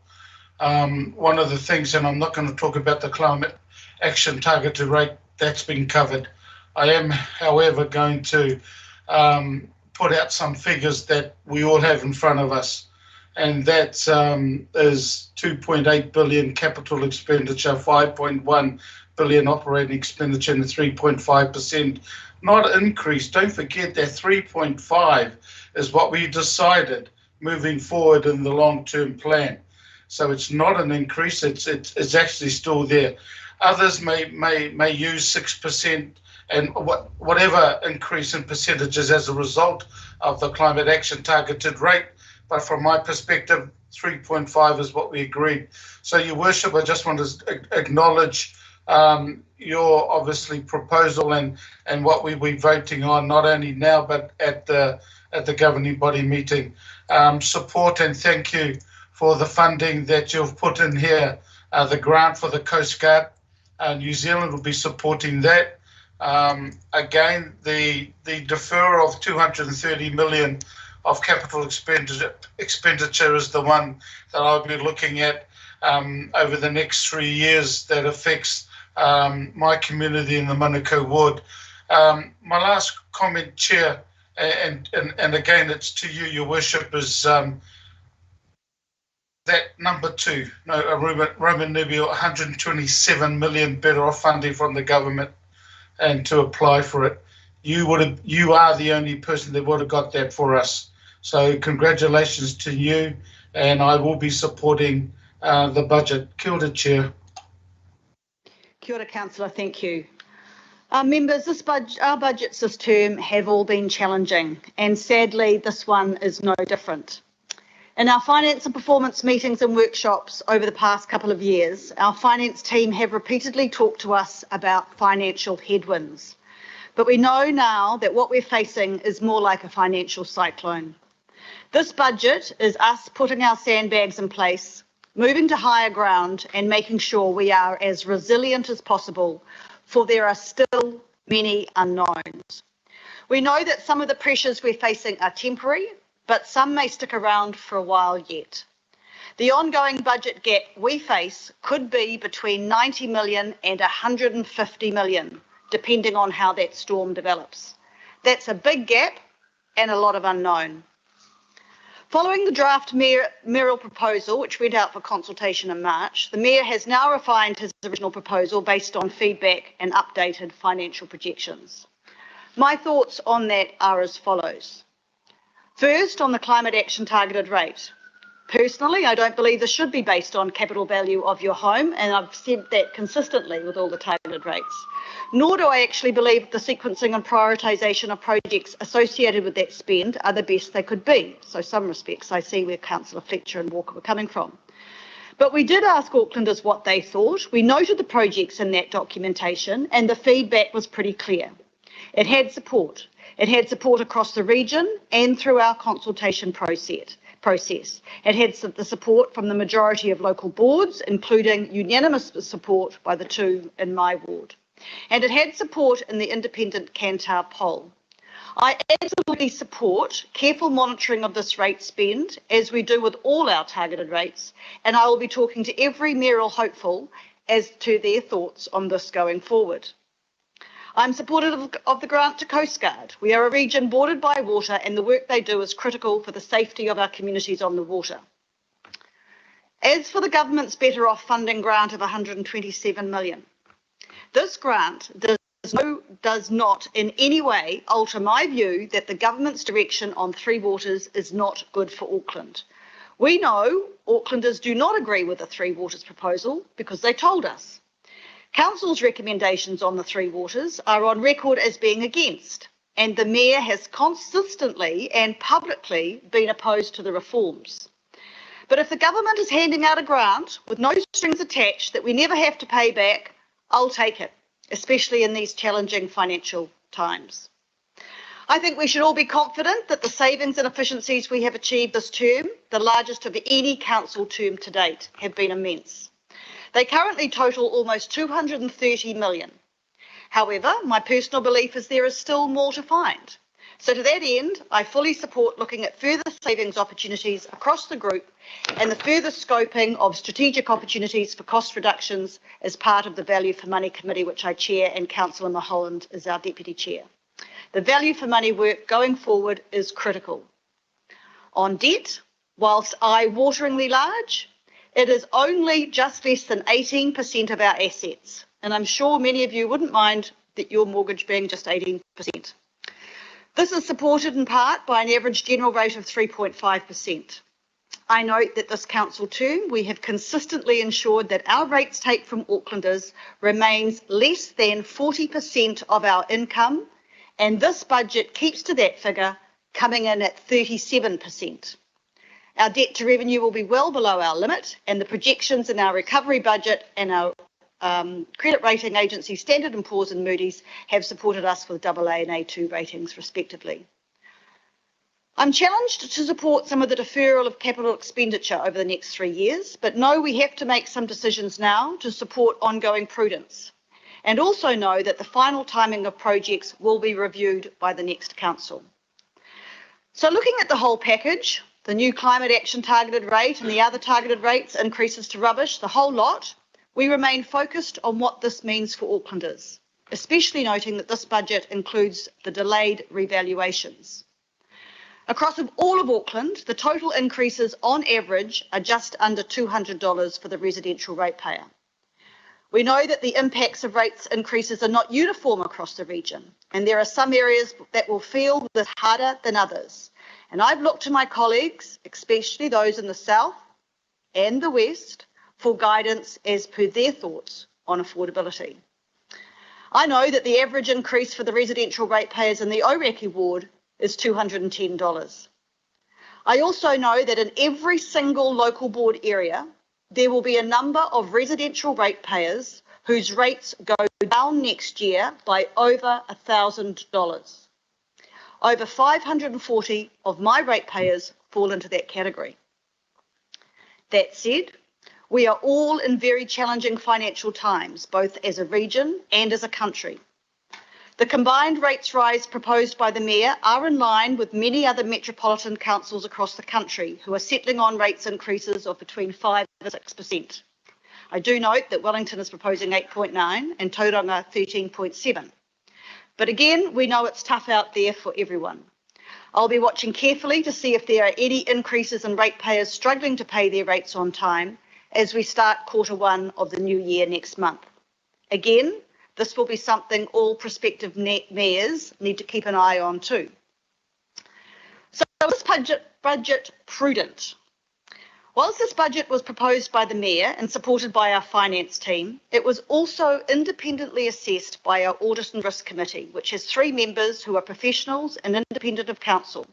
One of the things, and I'm not going to talk about the climate action targeted rate, that's been covered. I am, however, going to put out some figures that we all have in front of us. and that is 2.8 billion capital expenditure, 5.1 billion operating expenditure, and 3.5%, not increase. Don't forget that 3.5 is what we decided moving forward in the long-term plan. So it's not an increase, it's actually still there. Others may use 6% and whatever increase in percentages as a result of the climate action targeted rate. But from my perspective, 3.5 is what we agreed. So, Your Worship, I just want to acknowledge your obviously proposal and what we'll be voting on, not only now but at the governing body meeting. Support and thank you for the funding that you've put in here. The grant for the Coast Guard, New Zealand will be supporting that. Again, the deferral of 230 million of capital expenditure is the one that I'll be looking at over the next 3 years that affects my community in the Manukau ward. My last comment, Chair, and again it's to you, Your Worship, is that number 2, Roman numeral 127 million better off funding from the government, and to apply for it. You are the only person that would have got that for us. So congratulations to you, and I will be supporting the budget. Kia ora, Chair. Kia ora, Councillor, thank you. Members, our budgets this term have all been challenging, and sadly this one is no different. In our finance and performance meetings and workshops over the past couple of years, our finance team have repeatedly talked to us about financial headwinds. But we know now that what we're facing is more like a financial cyclone. This budget is us putting our sandbags in place, moving to higher ground and making sure we are as resilient as possible, for there are still many unknowns. We know that some of the pressures we're facing are temporary, but some may stick around for a while yet. The ongoing budget gap we face could be between 90 million and 150 million, depending on how that storm develops. That's a big gap and a lot of unknown. Following the draft mayoral proposal, which went out for consultation in March, the Mayor has now refined his original proposal based on feedback and updated financial projections. My thoughts on that are as follows. First, on the climate action targeted rate. Personally, I don't believe this should be based on capital value of your home, and I've said that consistently with all the targeted rates. Nor do I actually believe the sequencing and prioritisation of projects associated with that spend are the best they could be. So some respects I see where Councillor Fletcher and Walker were coming from. But we did ask Aucklanders what they thought. We noted the projects in that documentation, and the feedback was pretty clear. It had support. It had support across the region and through our consultation process. It had the support from the majority of local boards, including unanimous support by the 2 in my ward. And it had support in the independent Kantar poll. I absolutely support careful monitoring of this rate spend, as we do with all our targeted rates, and I will be talking to every mayoral hopeful as to their thoughts on this going forward. I'm supportive of the grant to Coast Guard. We are a region bordered by water, and the work they do is critical for the safety of our communities on the water. As for the government's better off funding grant of 127 million, this grant does not in any way alter my view that the government's direction on Three Waters is not good for Auckland. We know Aucklanders do not agree with the Three Waters proposal because they told us. Council's recommendations on the Three Waters are on record as being against, and the Mayor has consistently and publicly been opposed to the reforms. But if the government is handing out a grant with no strings attached that we never have to pay back, I'll take it, especially in these challenging financial times. I think we should all be confident that the savings and efficiencies we have achieved this term, the largest of any council term to date, have been immense. They currently total almost 230 million. However, my personal belief is there is still more to find. So to that end, I fully support looking at further savings opportunities across the group and the further scoping of strategic opportunities for cost reductions as part of the Value for Money Committee, which I chair, and Councillor Mulholland is our Deputy Chair. The value for money work going forward is critical. On debt, whilst eye-wateringly large, it is only just less than 18% of our assets. And I'm sure many of you wouldn't mind that your mortgage being just 18%. This is supported in part by an average general rate of 3.5%. I note that this council term, we have consistently ensured that our rates take from Aucklanders remains less than 40% of our income, and this budget keeps to that figure, coming in at 37%. Our debt to revenue will be well below our limit, and the projections in our recovery budget and our credit rating agencies Standard & Poor's and Moody's have supported us with AA and A2 ratings respectively. I'm challenged to support some of the deferral of capital expenditure over the next 3 years, but know we have to make some decisions now to support ongoing prudence, and also know that the final timing of projects will be reviewed by the next council. So looking at the whole package, the new climate action targeted rate and the other targeted rates, increases to rubbish, the whole lot, we remain focused on what this means for Aucklanders, especially noting that this budget includes the delayed revaluations. Across all of Auckland, the total increases on average are just under $200 for the residential ratepayer. We know that the impacts of rates increases are not uniform across the region, and there are some areas that will feel this harder than others. And I've looked to my colleagues, especially those in the south and the west, for guidance as per their thoughts on affordability. I know that the average increase for the residential ratepayers in the Ōrākei ward is $210. I also know that in every single local board area, there will be a number of residential ratepayers whose rates go down next year by over $1,000. Over 540 of my ratepayers fall into that category. That said, we are all in very challenging financial times, both as a region and as a country. The combined rates rise proposed by the Mayor are in line with many other metropolitan councils across the country who are settling on rates increases of between 5 and 6%. I do note that Wellington is proposing 8.9 and Tauranga 13.7. But again, we know it's tough out there for everyone. I'll be watching carefully to see if there are any increases in ratepayers struggling to pay their rates on time as we start Q1 of the new year next month. Again, this will be something all prospective mayors need to keep an eye on too. So is this budget prudent? Whilst this budget was proposed by the Mayor and supported by our finance team, it was also independently assessed by our Audit and Risk Committee, which has 3 members who are professionals and independent of council.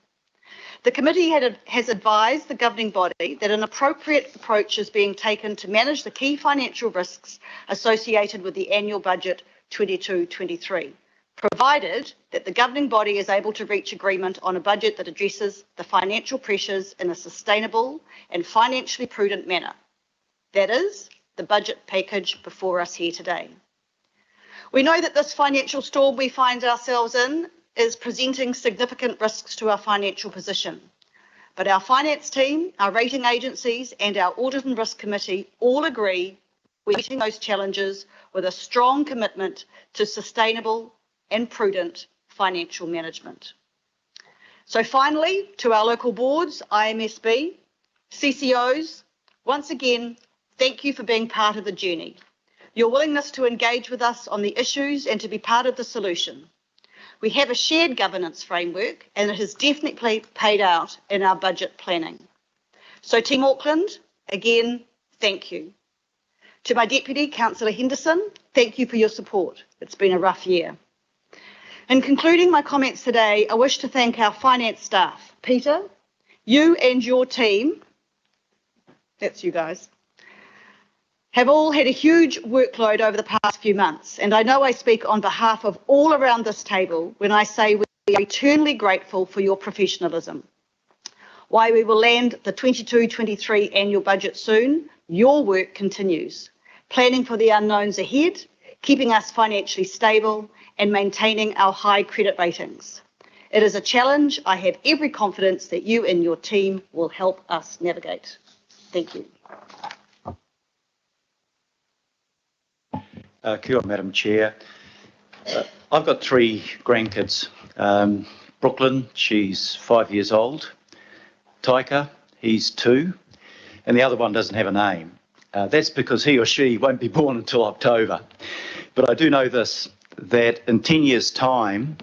The committee has advised the governing body that an appropriate approach is being taken to manage the key financial risks associated with the annual budget 22-23, provided that the governing body is able to reach agreement on a budget that addresses the financial pressures in a sustainable and financially prudent manner. That is, the budget package before us here today. We know that this financial storm we find ourselves in is presenting significant risks to our financial position. But our finance team, our rating agencies and our Audit and Risk Committee all agree we're meeting those challenges with a strong commitment to sustainable and prudent financial management. So finally, to our local boards, IMSB, CCOs, once again, thank you for being part of the journey. Your willingness to engage with us on the issues and to be part of the solution. We have a shared governance framework and it has definitely paid out in our budget planning. So Team Auckland, again, thank you. To my Deputy, Councillor Henderson, thank you for your support. It's been a rough year. In concluding my comments today, I wish to thank our finance staff. Peter, you and your team, that's you guys, have all had a huge workload over the past few months, and I know I speak on behalf of all around this table when I say we are eternally grateful for your professionalism. While we will land the 22-23 annual budget soon, your work continues, planning for the unknowns ahead, keeping us financially stable and maintaining our high credit ratings. It is a challenge I have every confidence that you and your team will help us navigate. Thank you. Kia ora, Madam Chair. I've got 3 grandkids. Brooklyn, she's 5 years old. Taika, he's 2, and the other one doesn't have a name. That's because he or she won't be born until October. But I do know this, that in 10 years' time,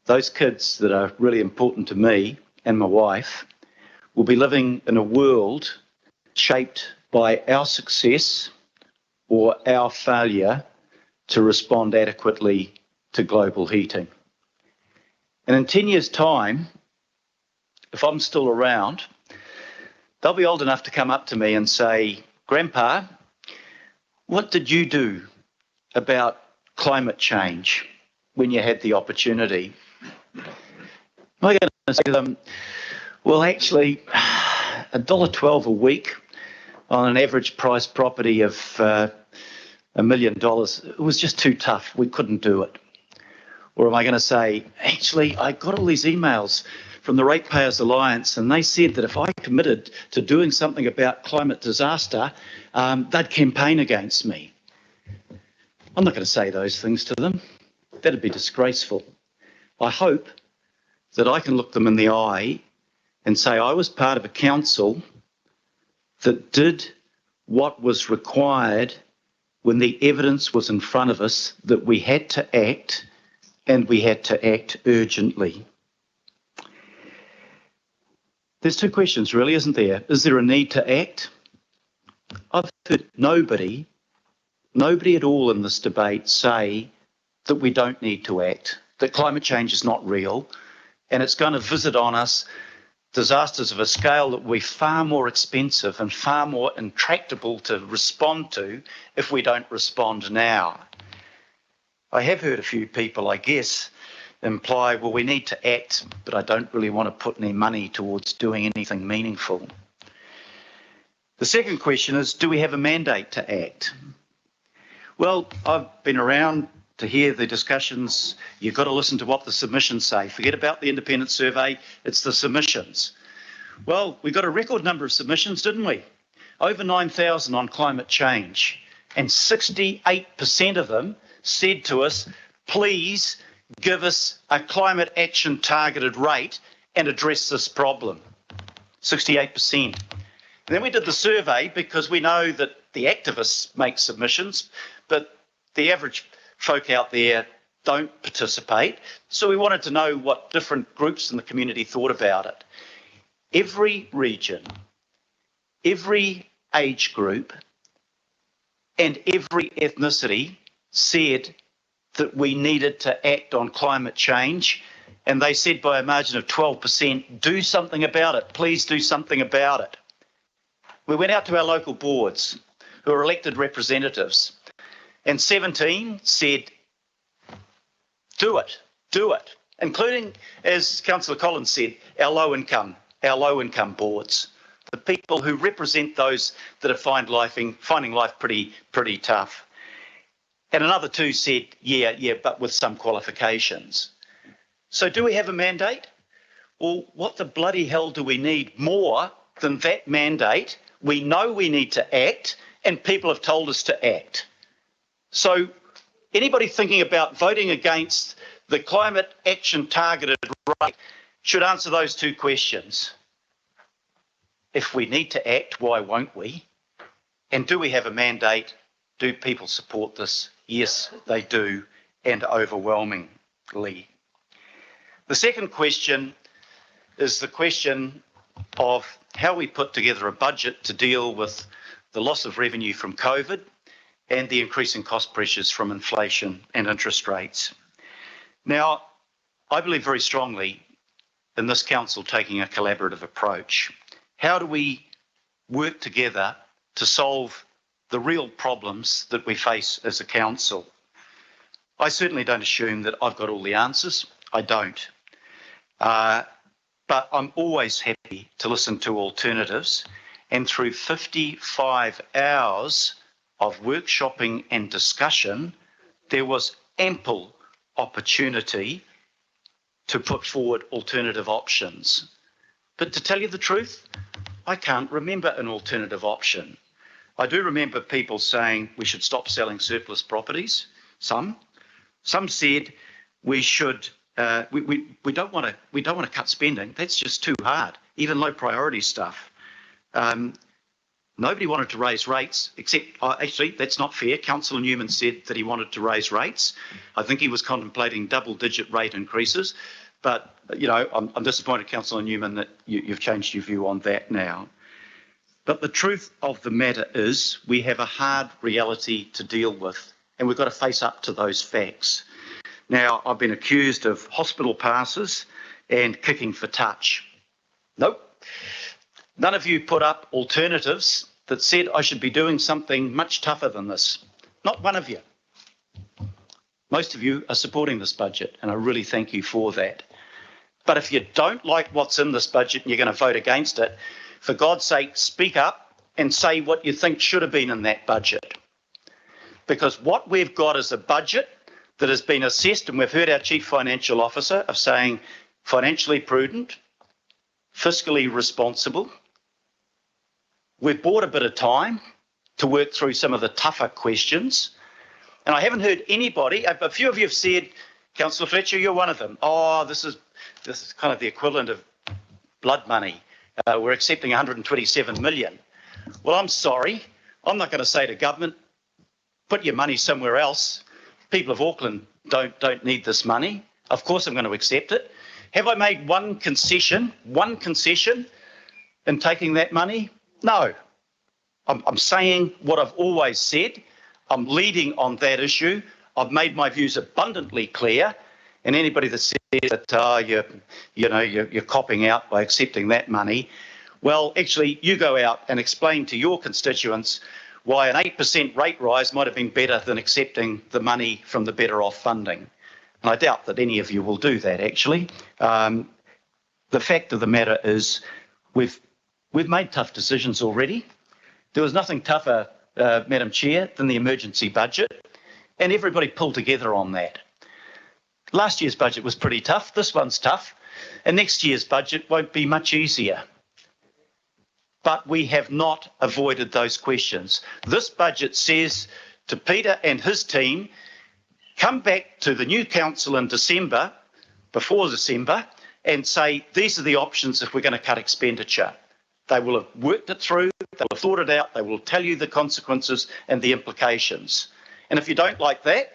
those kids that are really important to me and my wife will be living in a world shaped by our success or our failure to respond adequately to global heating. And in 10 years' time, if I'm still around, they'll be old enough to come up to me and say, Grandpa, what did you do about climate change when you had the opportunity? Am I going to say to them, well, actually, $1.12 a week on an average price property of $1 million, it was just too tough. We couldn't do it. Or am I going to say, actually, I got all these emails from the Ratepayers Alliance, and they said that if I committed to doing something about climate disaster, they'd campaign against me. I'm not going to say those things to them. That'd be disgraceful. I hope that I can look them in the eye and say I was part of a council that did what was required when the evidence was in front of us that we had to act, and we had to act urgently. There's 2 questions really, isn't there? Is there a need to act? I've heard nobody at all in this debate say that we don't need to act, that climate change is not real, and it's going to visit on us disasters of a scale that will be far more expensive and far more intractable to respond to if we don't respond now. I have heard a few people, I guess, imply, well, we need to act, but I don't really want to put any money towards doing anything meaningful. The second question is, do we have a mandate to act? Well, I've been around to hear the discussions. You've got to listen to what the submissions say. Forget about the independent survey, it's the submissions. Well, we got a record number of submissions, didn't we? Over 9,000 on climate change, and 68% of them said to us, please give us a climate action targeted rate and address this problem. 68%. And then we did the survey because we know that the activists make submissions, but the average folk out there don't participate. So we wanted to know what different groups in the community thought about it. Every region, every age group, and every ethnicity said that we needed to act on climate change, and they said by a margin of 12%, do something about it, please do something about it. We went out to our local boards, who are elected representatives, and 17 said, do it, including, as Councillor Collins said, our low income boards, the people who represent those that are finding life pretty tough. And another 2 said, yeah, but with some qualifications. So do we have a mandate? Well, what the bloody hell do we need more than that mandate? We know we need to act, and people have told us to act. So anybody thinking about voting against the climate action targeted rate should answer those 2 questions. If we need to act, why won't we? And do we have a mandate? Do people support this? Yes, they do, and overwhelmingly. The second question is the question of how we put together a budget to deal with the loss of revenue from COVID and the increasing cost pressures from inflation and interest rates. Now, I believe very strongly in this council taking a collaborative approach. How do we work together to solve the real problems that we face as a council? I certainly don't assume that I've got all the answers. I don't. But I'm always happy to listen to alternatives, and through 55 hours of workshopping and discussion, there was ample opportunity to put forward alternative options. But to tell you the truth, I can't remember an alternative option. I do remember people saying we should stop selling surplus properties. Some said we should we don't want to cut spending. That's just too hard. Even low priority stuff. Nobody wanted to raise rates, except actually that's not fair. Councillor Newman said that he wanted to raise rates. I think he was contemplating double-digit rate increases, but you know I'm disappointed, Councillor Newman, that you've changed your view on that now. But the truth of the matter is we have a hard reality to deal with, and we've got to face up to those facts. Now, I've been accused of hospital passes and kicking for touch. Nope. None of you put up alternatives that said I should be doing something much tougher than this. Not one of you. Most of you are supporting this budget, and I really thank you for that. But if you don't like what's in this budget and you're going to vote against it, for God's sake, speak up and say what you think should have been in that budget. Because what we've got is a budget that has been assessed, and we've heard our Chief Financial Officer of saying financially prudent, fiscally responsible. We've bought a bit of time to work through some of the tougher questions. And I haven't heard anybody, a few of you have said, Councillor Fletcher, you're one of them. Oh, this is kind of the equivalent of blood money. We're accepting 127 million. Well, I'm sorry. I'm not going to say to government, put your money somewhere else. People of Auckland don't need this money. Of course I'm going to accept it. Have I made one concession in taking that money? No. I'm saying what I've always said. I'm leading on that issue. I've made my views abundantly clear. And anybody that says that you're copping out by accepting that money, well, actually, you go out and explain to your constituents why an 8% rate rise might have been better than accepting the money from the Better Off funding. And I doubt that any of you will do that, actually. The fact of the matter is we've made tough decisions already. There was nothing tougher, Madam Chair, than the emergency budget, and everybody pulled together on that. Last year's budget was pretty tough. This one's tough, and next year's budget won't be much easier. But we have not avoided those questions. This budget says to Peter and his team, come back to the new council in December, before December, and say, these are the options if we're going to cut expenditure. They will have worked it through, they will have thought it out, they will tell you the consequences and the implications. And if you don't like that,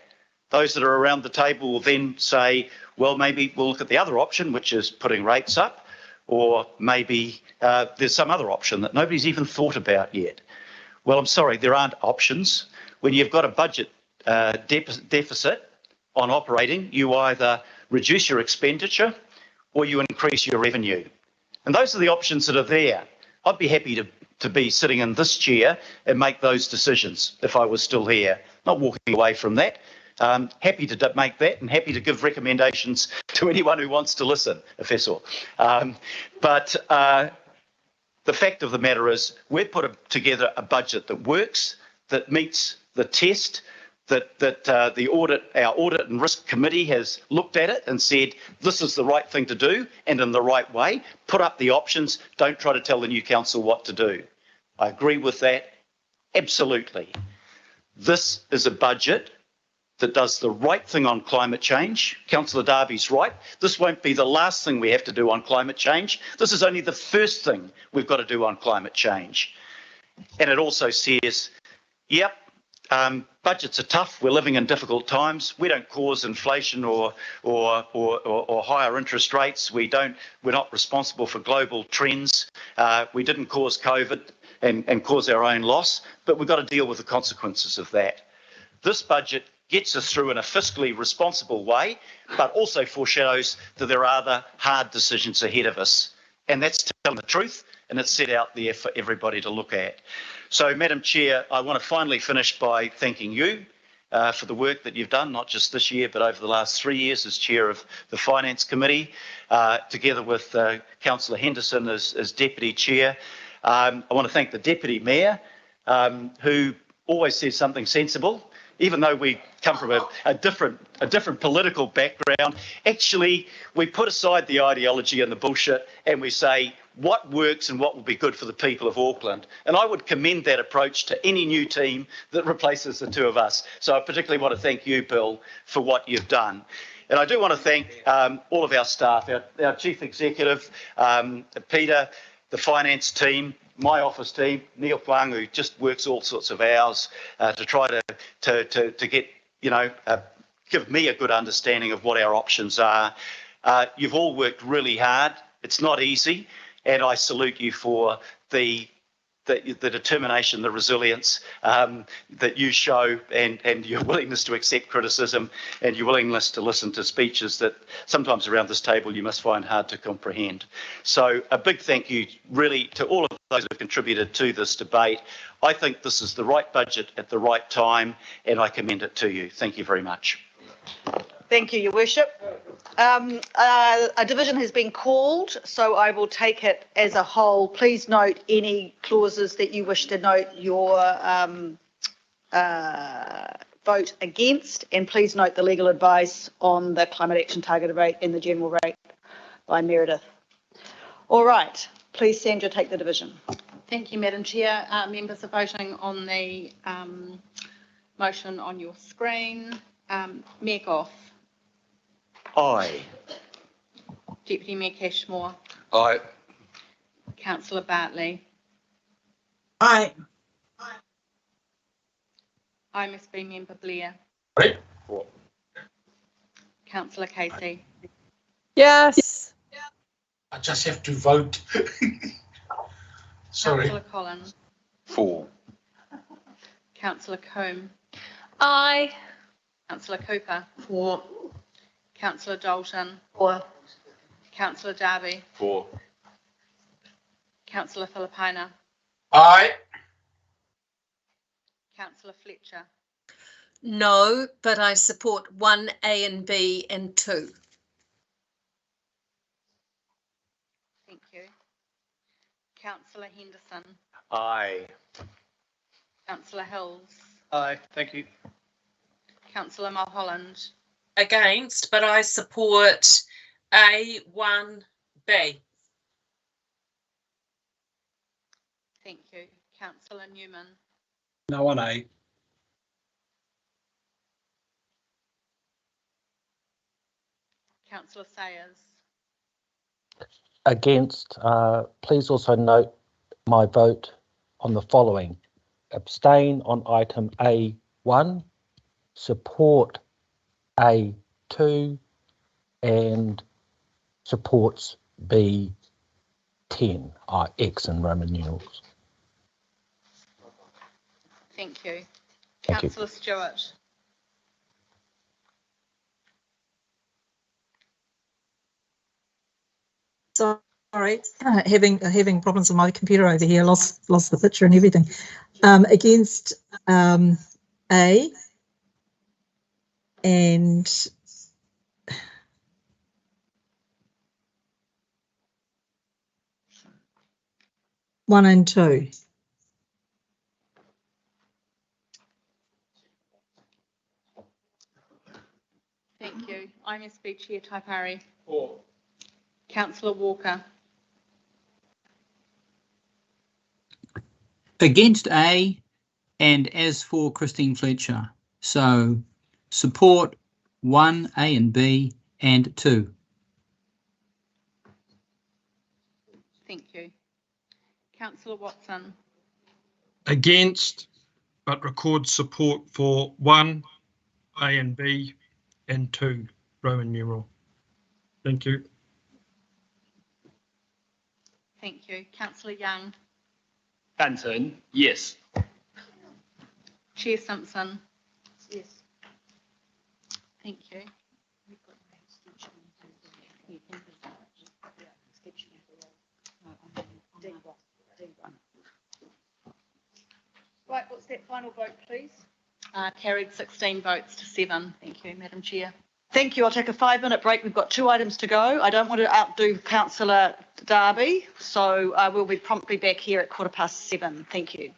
those that are around the table will then say, well, maybe we'll look at the other option, which is putting rates up, or maybe there's some other option that nobody's even thought about yet. Well, I'm sorry, there aren't options. When you've got a budget deficit on operating, you either reduce your expenditure or you increase your revenue. And those are the options that are there. I'd be happy to be sitting in this chair and make those decisions if I was still here, not walking away from that. Happy to make that and happy to give recommendations to anyone who wants to listen, if that's all. But the fact of the matter is we've put together a budget that works, that meets the test, that our audit and risk committee has looked at it and said this is the right thing to do and in the right way. Put up the options. Don't try to tell the new council what to do. I agree with that. Absolutely. This is a budget that does the right thing on climate change. Councillor Darby's right. This won't be the last thing we have to do on climate change. This is only the first thing we've got to do on climate change. And it also says, yep, budgets are tough. We're living in difficult times. We don't cause inflation or higher interest rates. We're not responsible for global trends. We didn't cause COVID and cause our own loss, but we've got to deal with the consequences of that. This budget gets us through in a fiscally responsible way, but also foreshadows that there are other hard decisions ahead of us. And that's telling the truth, and it's set out there for everybody to look at. So, Madam Chair, I want to finally finish by thanking you for the work that you've done, not just this year, but over the last 3 years as Chair of the Finance Committee, together with Councillor Henderson as Deputy Chair. I want to thank the Deputy Mayor, who always says something sensible. Even though we come from a different political background, actually we put aside the ideology and the bullshit and we say what works and what will be good for the people of Auckland. And I would commend that approach to any new team that replaces the two of us. So I particularly want to thank you, Bill, for what you've done. And I do want to thank all of our staff, our Chief Executive, Peter, the finance team, my office team, Neil Flang, who just works all sorts of hours to try to get, give me a good understanding of what our options are. You've all worked really hard. It's not easy, and I salute you for the determination, the resilience that you show, and your willingness to accept criticism, and your willingness to listen to speeches that sometimes around this table you must find hard to comprehend. So a big thank you really to all of those who have contributed to this debate. I think this is the right budget at the right time, and I commend it to you. Thank you very much. Thank you, Your Worship. A division has been called, so I will take it as a whole. Please note any clauses that you wish to note your vote against, and please note the legal advice on the climate action targeted rate and the general rate by Meredith. All right, please, Sandra, take the division. Thank you, Madam Chair. Members are voting on the motion on your screen. Mayor Goff. Aye. Deputy Mayor Cashmore. Aye. Councillor Bartley. Aye. IMSB Member Blair. Aye. Councillor Casey. Yes. I just have to vote. Sorry. Councillor Collins. 4. Councillor Coombe. Aye. Councillor Cooper. 4. Councillor Dalton. 4. Councillor Darby. 4. Councillor Filipina. Aye. Councillor Fletcher. No, but I support 1A and B and 2. Thank you. Councillor Henderson. Aye. Councillor Hills. Aye, thank you. Councillor Mulholland. Against, but I support A1B. Thank you. Councillor Newman. No on A. Councillor Sayers. Against, please also note my vote on the following. Abstain on item A1, support A2, and supports B10, X in Roman numerals. Thank you. Thank you. Councillor Stewart. Sorry, having problems with my computer over here. Lost the picture and everything. Against A and one and two. Thank you. IMSB Chair Taipari. 4. Councillor Walker. Against A, and as for Christine Fletcher. So support 1, A and B, and 2. Thank you. Councillor Watson. Against, but record support for 1, A and B, and 2, Roman numeral. Thank you. Thank you. Councillor Young. Anton, yes. Chair Simpson. Yes. Thank you. Right, what's that final vote, please? Carried 16 votes to 7. Thank you, Madam Chair. Thank you. I'll take a 5-minute break. We've got 2 items to go. I don't want to outdo Councillor Darby, so we'll be promptly back here at 7:15. Thank you.